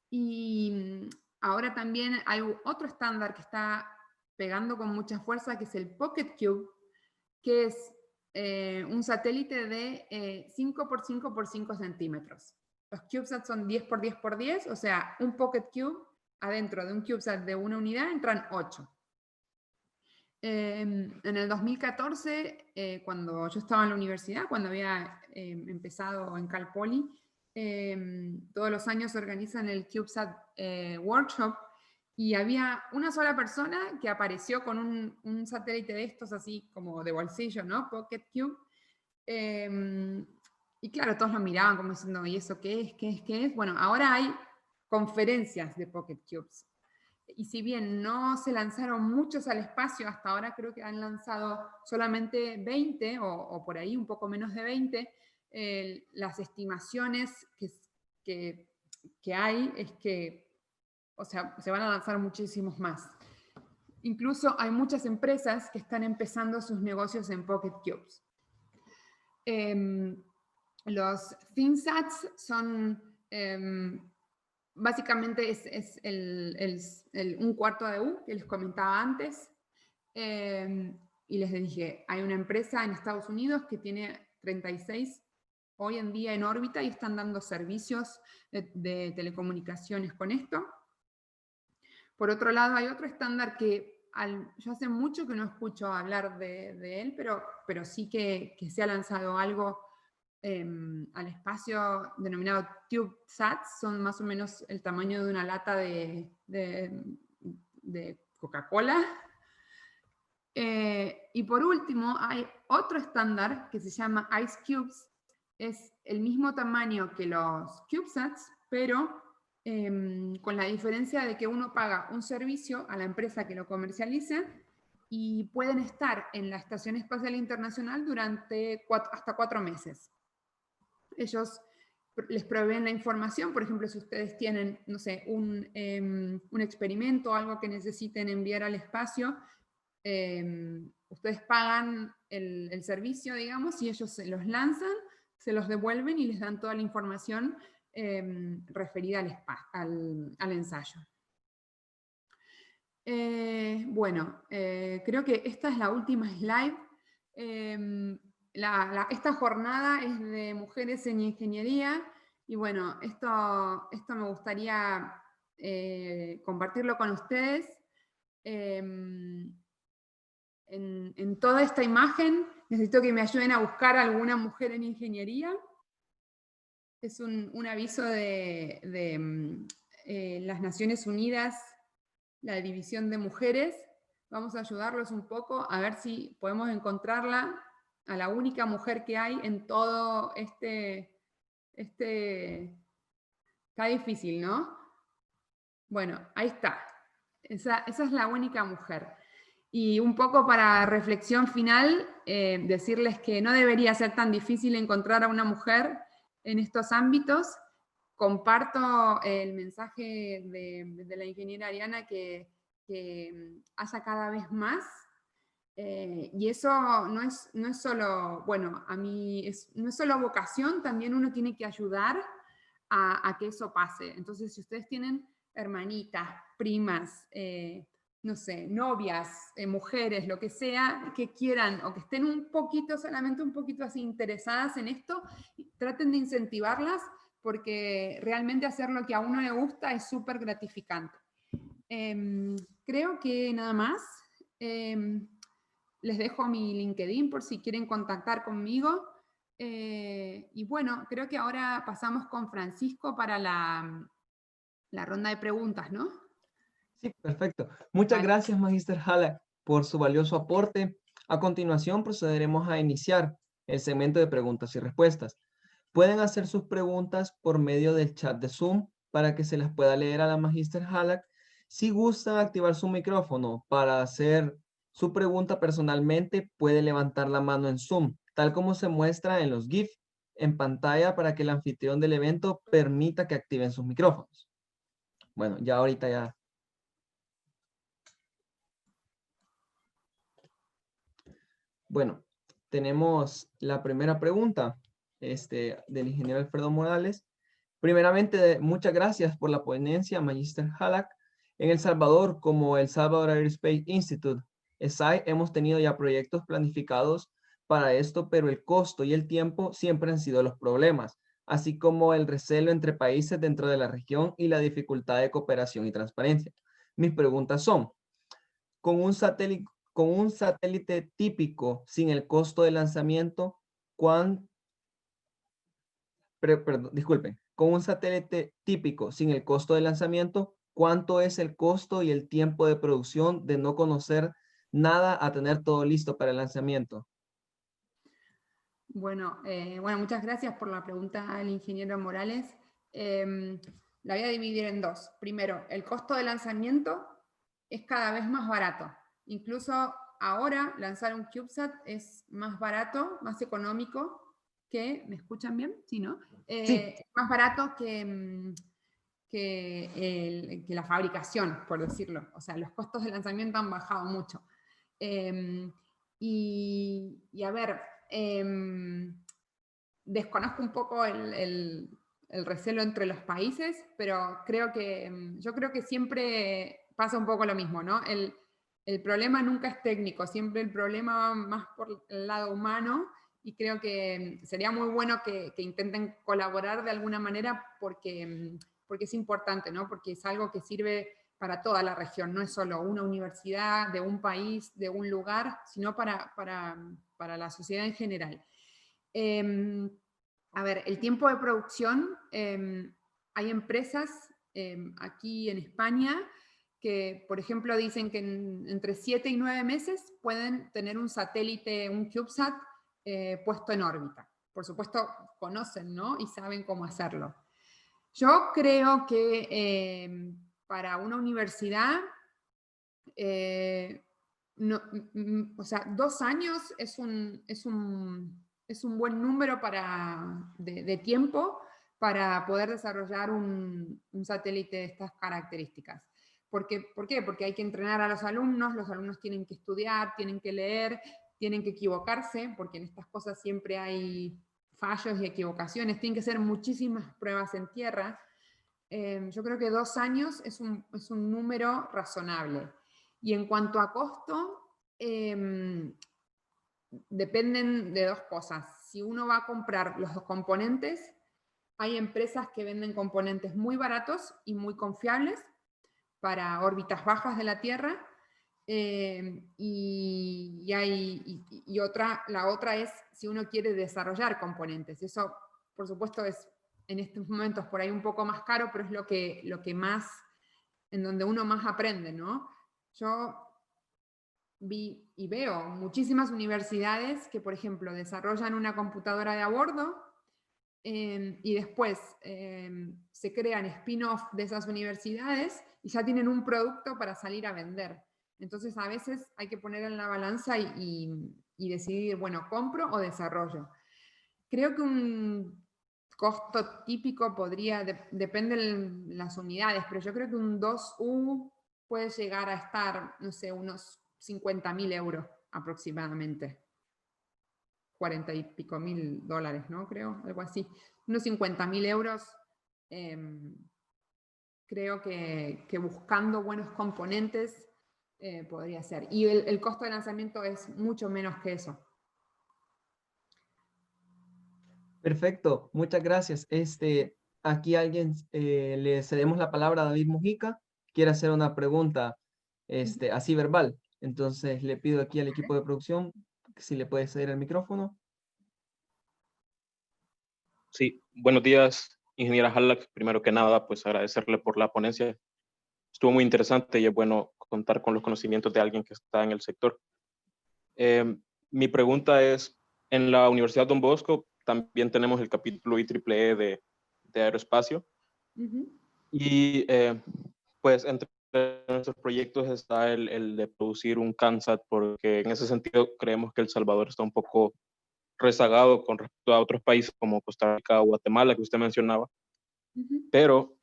Y ahora también hay otro estándar que está pegando con mucha fuerza, que es el Pocket Cube, que es un satélite de 5 por 5 por 5 centímetros. Los CubeSats son 10 por 10 por 10, o sea, un Pocket Cube, adentro de un CubeSat de una unidad entran 8. En el 2014, cuando yo estaba en la universidad, cuando había empezado en Cal Poly, todos los años se organizan el CubeSat Workshop, y había una sola persona que apareció con un satélite de estos así como de bolsillo, ¿no? Pocket Cube. Y claro, todos lo miraban como diciendo, ¿y eso qué es? ¿Qué es? ¿Qué es? Bueno, ahora hay conferencias de Pocket Cubes. Y si bien no se lanzaron muchos al espacio, hasta ahora creo que han lanzado solamente 20 o por ahí un poco menos de 20, las estimaciones que hay es que, o sea, se van a lanzar muchísimos más. Incluso hay muchas empresas que están empezando sus negocios en Pocket Cubes. Los ThinSats son básicamente es un cuarto de U que les comentaba antes. Y les dije, hay una empresa en Estados Unidos que tiene 36 hoy en día en órbita y están dando servicios de telecomunicaciones con esto. Por otro lado, hay otro estándar que yo hace mucho que no escucho hablar de él, pero sí que se ha lanzado algo al espacio denominado CubeSats. Son más o menos el tamaño de una lata de Coca-Cola. Y por último, hay otro estándar que se llama Ice Cubes. Es el mismo tamaño que los CubeSats, pero con la diferencia de que uno paga un servicio a la empresa que lo comercializa y pueden estar en la Estación Espacial Internacional durante hasta 4 meses. Ellos les proveen la información, por ejemplo, si ustedes tienen, no sé, un experimento o algo que necesiten enviar al espacio, ustedes pagan el servicio, digamos, y ellos se los lanzan, se los devuelven y les dan toda la información referida al ensayo. Bueno, creo que esta es la última slide. Esta jornada es de mujeres en ingeniería y bueno, esto me gustaría compartirlo con ustedes. En toda esta imagen necesito que me ayuden a buscar alguna mujer en ingeniería. Es un aviso de las Naciones Unidas, la División de Mujeres. Vamos a ayudarlos un poco a ver si podemos encontrarla, a la única mujer que hay en todo está difícil, ¿no? Bueno, ahí está. Esa es la única mujer. Y un poco para reflexión final, decirles que no debería ser tan difícil encontrar a una mujer en estos ámbitos. Comparto el mensaje de la ingeniera Ariana que haya cada vez más. Y eso no es solo, bueno, a mí no es solo vocación, también uno tiene que ayudar a que eso pase. Entonces, si ustedes tienen hermanitas, primas, no sé, novias, mujeres, lo que sea, que quieran o que estén solamente un poquito así interesadas en esto, traten de incentivarlas porque realmente hacer lo que a uno le gusta es súper gratificante. Creo que nada más. Les dejo mi LinkedIn por si quieren contactar conmigo. Y bueno, creo que ahora pasamos con Francisco para la ronda de preguntas, ¿no? Sí, perfecto. Muchas Vale. gracias, Magister Halak, por su valioso aporte. A continuación, procederemos a iniciar el segmento de preguntas y respuestas. Pueden hacer sus preguntas por medio del chat de Zoom para que se las pueda leer a la Magister Halak. Si gustan activar su micrófono para hacer su pregunta personalmente, puede levantar la mano en Zoom, tal como se muestra en los GIF en pantalla para que el anfitrión del evento permita que activen sus micrófonos. Bueno, ya ahorita ya. Bueno, tenemos la primera pregunta del ingeniero Alfredo Morales. Primeramente, muchas gracias por la ponencia, Magister Halak. En El Salvador, como el Salvador Aerospace Institute, SAI, hemos tenido ya proyectos planificados para esto, pero el costo y el tiempo siempre han sido los problemas, así como el recelo entre países dentro de la región y la dificultad de cooperación y transparencia. Mis preguntas son, con un satélite típico sin el costo de lanzamiento, disculpen, con un satélite típico sin el costo de lanzamiento, ¿cuánto es el costo y el tiempo de producción de no conocer nada a tener todo listo para el lanzamiento? Bueno, muchas gracias por la pregunta al ingeniero Morales. La voy a dividir en dos. Primero, el costo de lanzamiento es cada vez más barato. Incluso ahora lanzar un CubeSat es más barato, más económico que, ¿me escuchan bien? Sí, ¿no? Sí. Más barato que la fabricación, por decirlo. O sea, los costos de lanzamiento han bajado mucho. Y a ver, desconozco un poco el recelo entre los países, pero yo creo que siempre pasa un poco lo mismo, ¿no? El problema nunca es técnico, siempre el problema va más por el lado humano, y creo que sería muy bueno que intenten colaborar de alguna manera porque es importante, ¿no? Porque es algo que sirve para toda la región, no es solo una universidad de un país, de un lugar, sino para la sociedad en general. A ver, el tiempo de producción, hay empresas aquí en España que, por ejemplo, dicen que entre 7 y 9 meses pueden tener un satélite, un CubeSat, puesto en órbita. Por supuesto, conocen, ¿no? Y saben cómo hacerlo. Yo creo que para una universidad, o sea, 2 años es un buen número de tiempo para poder desarrollar un satélite de estas características. ¿Por qué? Porque hay que entrenar a los alumnos tienen que estudiar, tienen que leer, tienen que equivocarse, porque en estas cosas siempre hay fallos y equivocaciones, tienen que hacer muchísimas pruebas en tierra. Yo creo que 2 años es un número razonable. Y en cuanto a costo, dependen de 2 cosas. Si uno va a comprar los 2 componentes, hay empresas que venden componentes muy baratos y muy confiables para órbitas bajas de la Tierra, la otra es si uno quiere desarrollar componentes. Eso, por supuesto, es en estos momentos por ahí un poco más caro, pero es lo que más, en donde uno más aprende, ¿no? Yo vi y veo muchísimas universidades que, por ejemplo, desarrollan una computadora de a bordo, y después se crean spin-off de esas universidades y ya tienen un producto para salir a vender. Entonces, a veces hay que poner en la balanza y decidir, bueno, ¿compro o desarrollo? Creo que un costo típico depende de las unidades, pero yo creo que un 2U puede llegar a estar, no sé, unos 50.000 euros aproximadamente. 40 y pico mil dólares, ¿no? Creo, algo así. Unos 50.000 euros, creo que buscando buenos componentes podría ser. Y el costo de lanzamiento es mucho menos que eso. Perfecto, muchas gracias. Aquí le cedemos la palabra a David Mujica. Quiere hacer una pregunta así verbal. Entonces le pido aquí al equipo de producción si le puede ceder el micrófono. Sí, buenos días, ingeniera Halak. Primero que nada, pues agradecerle por la ponencia. Estuvo muy interesante y es bueno contar con los conocimientos de alguien que está en el sector. Mi pregunta es, en la Universidad Don Bosco también tenemos el capítulo IEEE de aeroespacio. Y pues entre nuestros proyectos está el de producir un CANSAT, porque en ese sentido creemos que El Salvador está un poco rezagado con respecto a otros países como Costa Rica o Guatemala, que usted mencionaba. Pero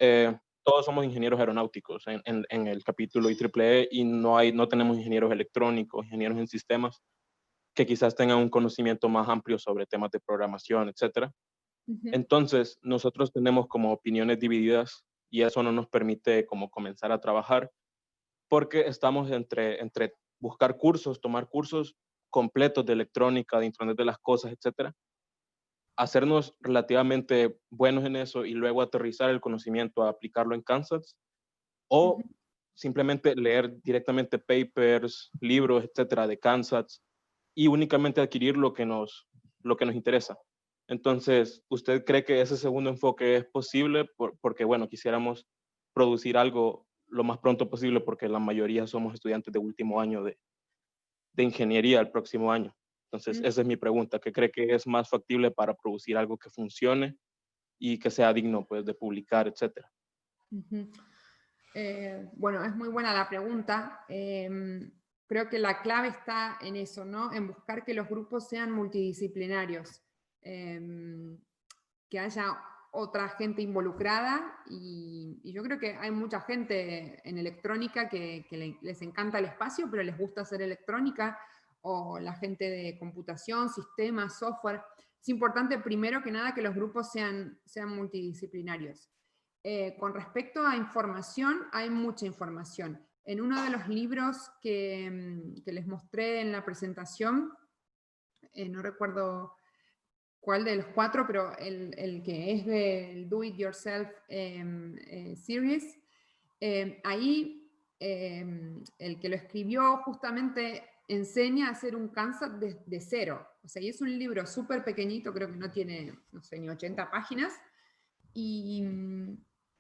todos somos ingenieros aeronáuticos en el capítulo IEEE y no tenemos ingenieros electrónicos, ingenieros en sistemas, que quizás tengan un conocimiento más amplio sobre temas de programación, etc. Entonces, nosotros tenemos como opiniones divididas y eso no nos permite como comenzar a trabajar, porque estamos entre buscar cursos, tomar cursos completos de electrónica, de Internet de las cosas, etcétera, hacernos relativamente buenos en eso y luego aterrizar el conocimiento a aplicarlo en Kansas, o simplemente leer directamente papers, libros, etcétera, de Kansas y únicamente adquirir lo que nos interesa. Entonces, ¿usted cree que ese segundo enfoque es posible? Porque, bueno, quisiéramos producir algo lo más pronto posible porque la mayoría somos estudiantes de último año de ingeniería el próximo año. Entonces, esa es mi pregunta. ¿Qué cree que es más factible para producir algo que funcione y que sea digno, pues, de publicar, etcétera? Bueno, es muy buena la pregunta. Creo que la clave está en eso, ¿no? En buscar que los grupos sean multidisciplinarios, que haya otra gente involucrada y yo creo que hay mucha gente en electrónica que les encanta el espacio, pero les gusta hacer electrónica, o la gente de computación, sistemas, software. es importante primero que nada que los grupos sean multidisciplinarios. Con respecto a información, hay mucha información. En uno de los libros que les mostré en la presentación, no recuerdo cuál de los 4, pero el que es del Do It Yourself Series, ahí el que lo escribió justamente enseña a hacer un Kansat de cero. O sea, y es un libro súper pequeñito, creo que no tiene, no sé, ni 80 páginas. Y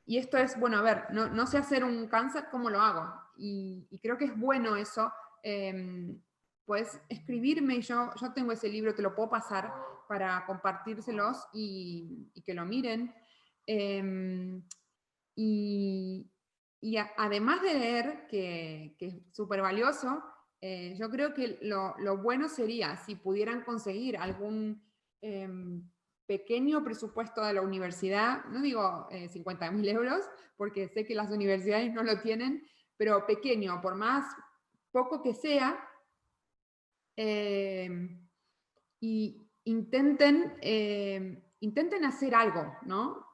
esto es, bueno, a ver, no sé hacer un Kansat, ¿cómo lo hago? Y creo que es bueno eso. Puedes escribirme y yo tengo ese libro, te lo puedo pasar para compartírselos y que lo miren. Además de leer, que es súper valioso, yo creo que lo bueno sería si pudieran conseguir algún pequeño presupuesto de la universidad, no digo 50.000 euros, porque sé que las universidades no lo tienen, pero pequeño, por más poco que sea, y intenten hacer algo, ¿no?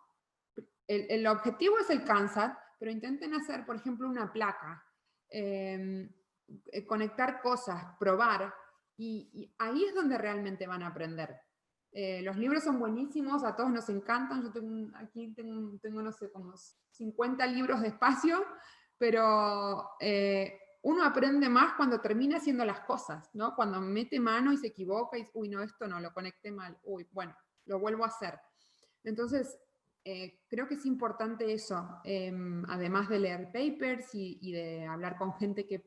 El objetivo es el Kansat, pero intenten hacer, por ejemplo, una placa, conectar cosas, probar, y ahí es donde realmente van a aprender. Los libros son buenísimos, a todos nos encantan. Yo aquí tengo, no sé, como 50 libros de espacio, pero uno aprende más cuando termina haciendo las cosas, ¿no? Cuando mete mano y se equivoca y, uy, no, esto no, lo conecté mal, uy, bueno, lo vuelvo a hacer. Entonces, creo que es importante eso, además de leer papers y de hablar con gente que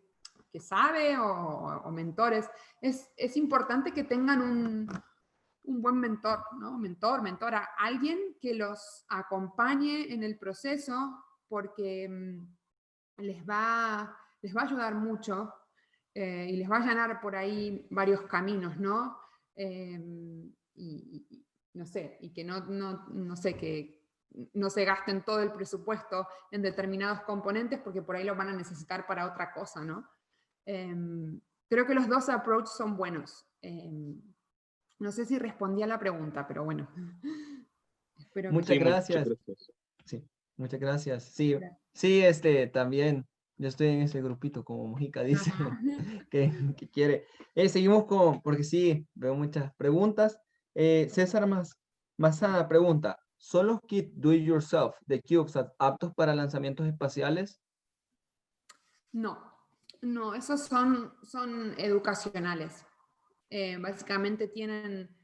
sabe o mentores, es importante que tengan un buen mentor, ¿no? Mentora, alguien que los acompañe en el proceso, porque les va a ayudar mucho y les va a allanar por ahí varios caminos, ¿no? Y no sé, y que no sé, que no se gasten todo el presupuesto en determinados componentes porque por ahí lo van a necesitar para otra cosa, ¿no? Creo que los dos approaches son buenos. No sé si respondí a la pregunta, pero bueno. Espero que Muchas Sí, muchas gracias. gracias. Sí, muchas gracias. Sí, Gracias. sí, también, yo estoy en ese grupito, como Mojica dice, Ajá. que quiere. Seguimos porque sí, veo muchas preguntas. César Mazada pregunta, ¿son los kits do it yourself de CubeSat aptos para lanzamientos espaciales? No, esos son educacionales. Básicamente tienen,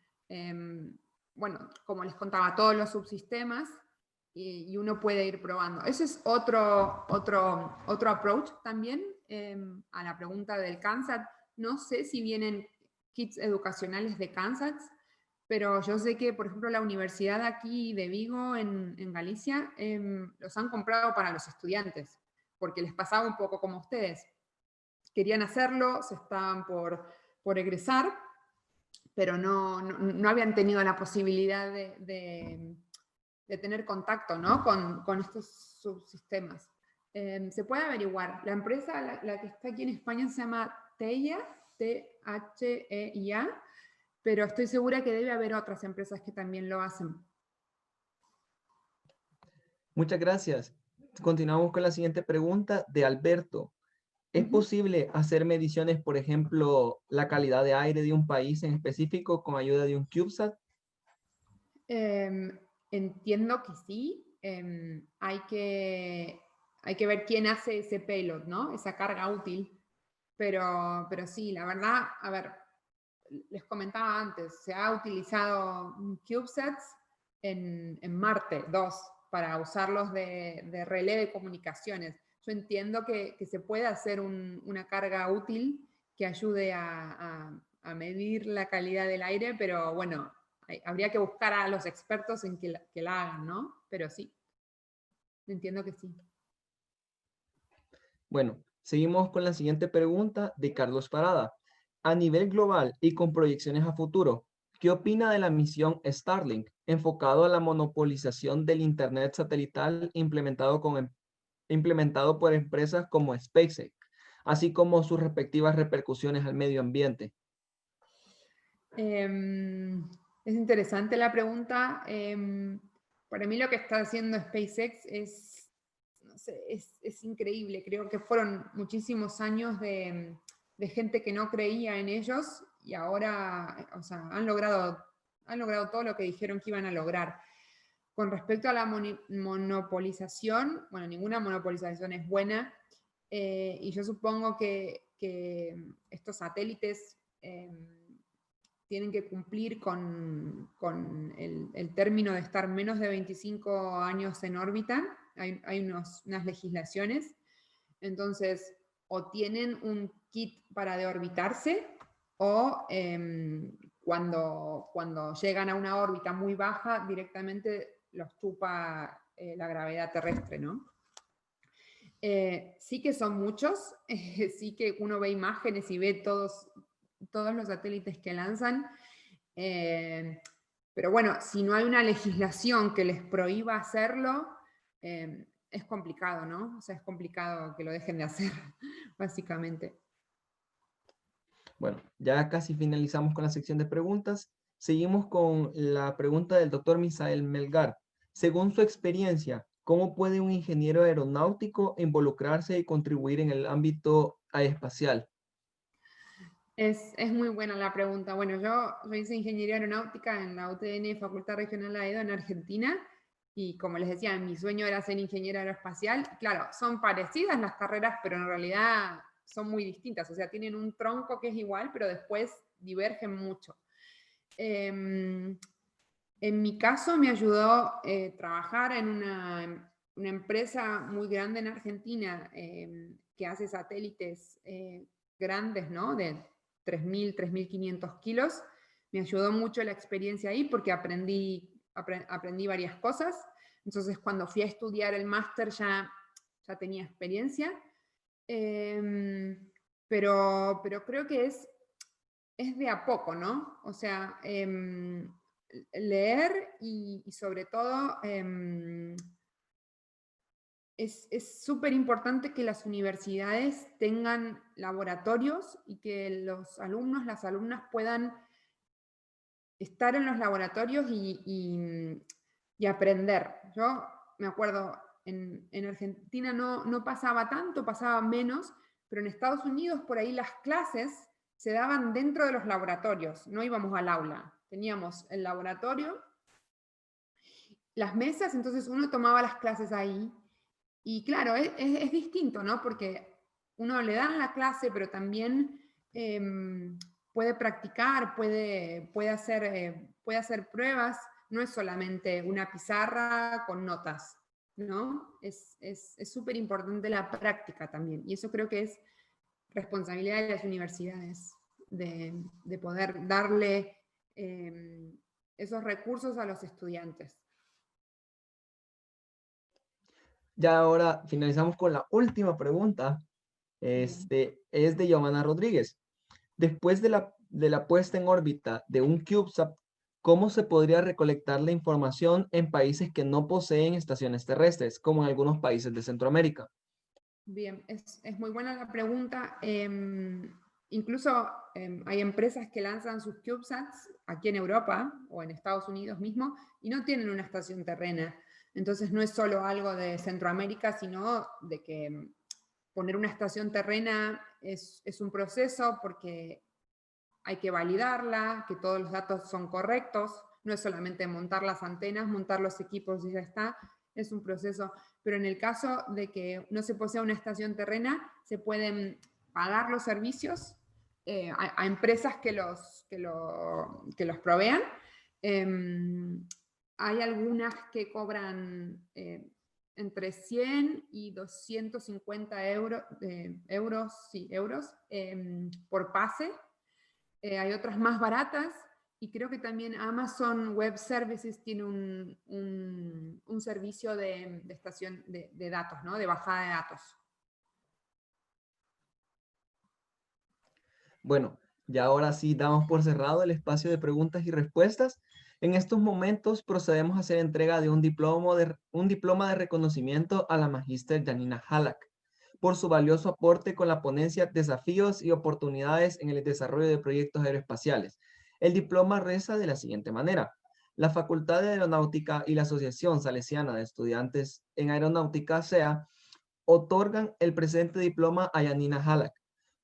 bueno, como les contaba, todos los subsistemas y uno puede ir probando. Ese es otro approach también a la pregunta del Kansat. No sé si vienen kits educacionales de Kansat, pero yo sé que, por ejemplo, la universidad aquí de Vigo, en Galicia, los han comprado para los estudiantes, porque les pasaba un poco como a ustedes. Querían hacerlo, se estaban por egresar, pero no habían tenido la posibilidad de tener contacto, ¿no? con estos subsistemas. Se puede averiguar. La empresa, la que está aquí en España, se llama TEIA, THEIA, pero estoy segura que debe haber otras empresas que también lo hacen. Muchas gracias. Continuamos con la siguiente pregunta de Alberto. ¿Es posible hacer mediciones, por ejemplo, la calidad de aire de un país en específico con ayuda de un CubeSat? Entiendo que sí. Hay que ver quién hace ese payload, ¿no? Esa carga útil. Pero sí, la verdad, a ver, les comentaba antes, se ha utilizado CubeSats en Marte 2 para usarlos de relé de comunicaciones. Yo entiendo que se puede hacer una carga útil que ayude a medir la calidad del aire, pero bueno, habría que buscar a los expertos en que la hagan, ¿no? Pero sí, entiendo que sí. Bueno, seguimos con la siguiente pregunta de Carlos Parada. A nivel global y con proyecciones a futuro, ¿qué opina de la misión Starlink enfocado a la monopolización del Internet satelital implementado por empresas como SpaceX, así como sus respectivas repercusiones al medio ambiente? Es interesante la pregunta. Para mí lo que está haciendo SpaceX es, no sé, es increíble. Creo que fueron muchísimos años de gente que no creía en ellos y ahora, o sea, han logrado todo lo que dijeron que iban a lograr. Con respecto a la monopolización, bueno, ninguna monopolización es buena, y yo supongo que estos satélites tienen que cumplir con el término de estar menos de 25 años en órbita. Hay unas legislaciones. Entonces, o tienen un kit para deorbitarse, o cuando llegan a una órbita muy baja, directamente los chupa la gravedad terrestre, ¿no? Sí que son muchos, sí que uno ve imágenes y ve todos los satélites que lanzan, pero bueno, si no hay una legislación que les prohíba hacerlo, es complicado, ¿no? O sea, es complicado que lo dejen de hacer, básicamente. Bueno, ya casi finalizamos con la sección de preguntas. Seguimos con la pregunta del doctor Misael Melgar. Según su experiencia, ¿cómo puede un ingeniero aeronáutico involucrarse y contribuir en el ámbito aeroespacial? Es muy buena la pregunta. Bueno, yo hice ingeniería aeronáutica en la UTN, Facultad Regional AEDO, en Argentina, y como les decía, mi sueño era ser ingeniera aeroespacial. Claro, son parecidas las carreras, pero en realidad son muy distintas. O sea, tienen un tronco que es igual, pero después divergen mucho. En mi caso me ayudó trabajar en una empresa muy grande en Argentina que hace satélites grandes, ¿no? De 3.000, 3.500 kilos. Me ayudó mucho la experiencia ahí porque aprendí varias cosas. Entonces, cuando fui a estudiar el máster ya tenía experiencia. Pero creo que es de a poco, ¿no? O sea, leer y sobre todo es súper importante que las universidades tengan laboratorios y que los alumnos, las alumnas puedan estar en los laboratorios y aprender. Yo me acuerdo, en Argentina no pasaba tanto, pasaba menos, pero en Estados Unidos por ahí las clases se daban dentro de los laboratorios, no íbamos al aula. Teníamos el laboratorio, las mesas, entonces uno tomaba las clases ahí. Y claro, es distinto, ¿no? Porque uno le dan la clase, pero también puede practicar, puede hacer pruebas, no es solamente una pizarra con notas, ¿no? Es súper importante la práctica también, y eso creo que es responsabilidad de las universidades, de poder darle esos recursos a los estudiantes. Ya ahora finalizamos con la última pregunta. Es de Giovanna Rodríguez. Después de la puesta en órbita de un CubeSat, ¿cómo se podría recolectar la información en países que no poseen estaciones terrestres, como en algunos países de Centroamérica? Bien, es muy buena la pregunta. Incluso hay empresas que lanzan sus CubeSats aquí en Europa o en Estados Unidos mismo y no tienen una estación terrena. Entonces no es solo algo de Centroamérica, sino de que poner una estación terrena es un proceso porque hay que validarla, que todos los datos son correctos. No es solamente montar las antenas, montar los equipos y ya está. Es un proceso. Pero en el caso de que no se posea una estación terrena, se pueden pagar los servicios a empresas que los provean. Hay algunas que cobran entre 100 y 250 euros por pase. Hay otras más baratas, y creo que también Amazon Web Services tiene un servicio de estación de datos, ¿no? De bajada de datos. Bueno, ya ahora sí damos por cerrado el espacio de preguntas y respuestas. En estos momentos procedemos a hacer entrega de un diploma de reconocimiento a la magíster Janina Halak por su valioso aporte con la ponencia Desafíos y oportunidades en el desarrollo de proyectos aeroespaciales. El diploma reza de la siguiente manera. La Facultad de Aeronáutica y la Asociación Salesiana de Estudiantes en Aeronáutica, SEA, otorgan el presente diploma a Yanina Halak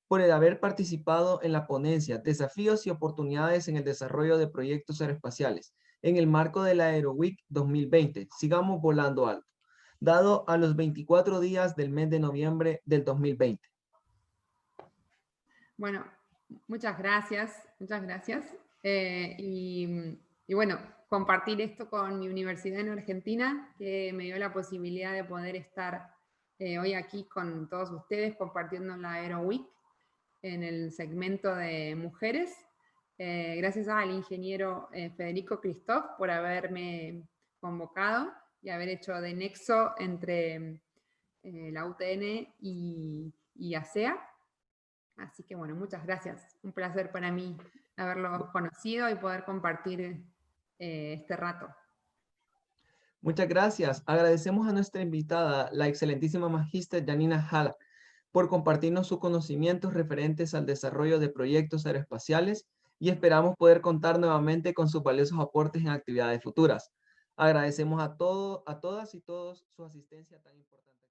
por el haber participado en la ponencia Desafíos y oportunidades en el desarrollo de proyectos aeroespaciales en el marco de la AeroWeek 2020. Sigamos volando alto, dado a los 24 días del mes de noviembre del 2020. Bueno, muchas gracias, muchas gracias. Y bueno, compartir esto con mi universidad en Argentina, que me dio la posibilidad de poder estar hoy aquí con todos ustedes compartiendo la AeroWeek en el segmento de mujeres. Gracias al ingeniero Federico Christoph por haberme convocado y haber hecho de nexo entre la UTN y ASEA. Así que bueno, muchas gracias. Un placer para mí haberlos conocido y poder compartir este rato. Muchas gracias. Agradecemos a nuestra invitada, la excelentísima magíster Yanina Halak, por compartirnos sus conocimientos referentes al desarrollo de proyectos aeroespaciales y esperamos poder contar nuevamente con sus valiosos aportes en actividades futuras. Agradecemos a todas y todos su asistencia tan importante.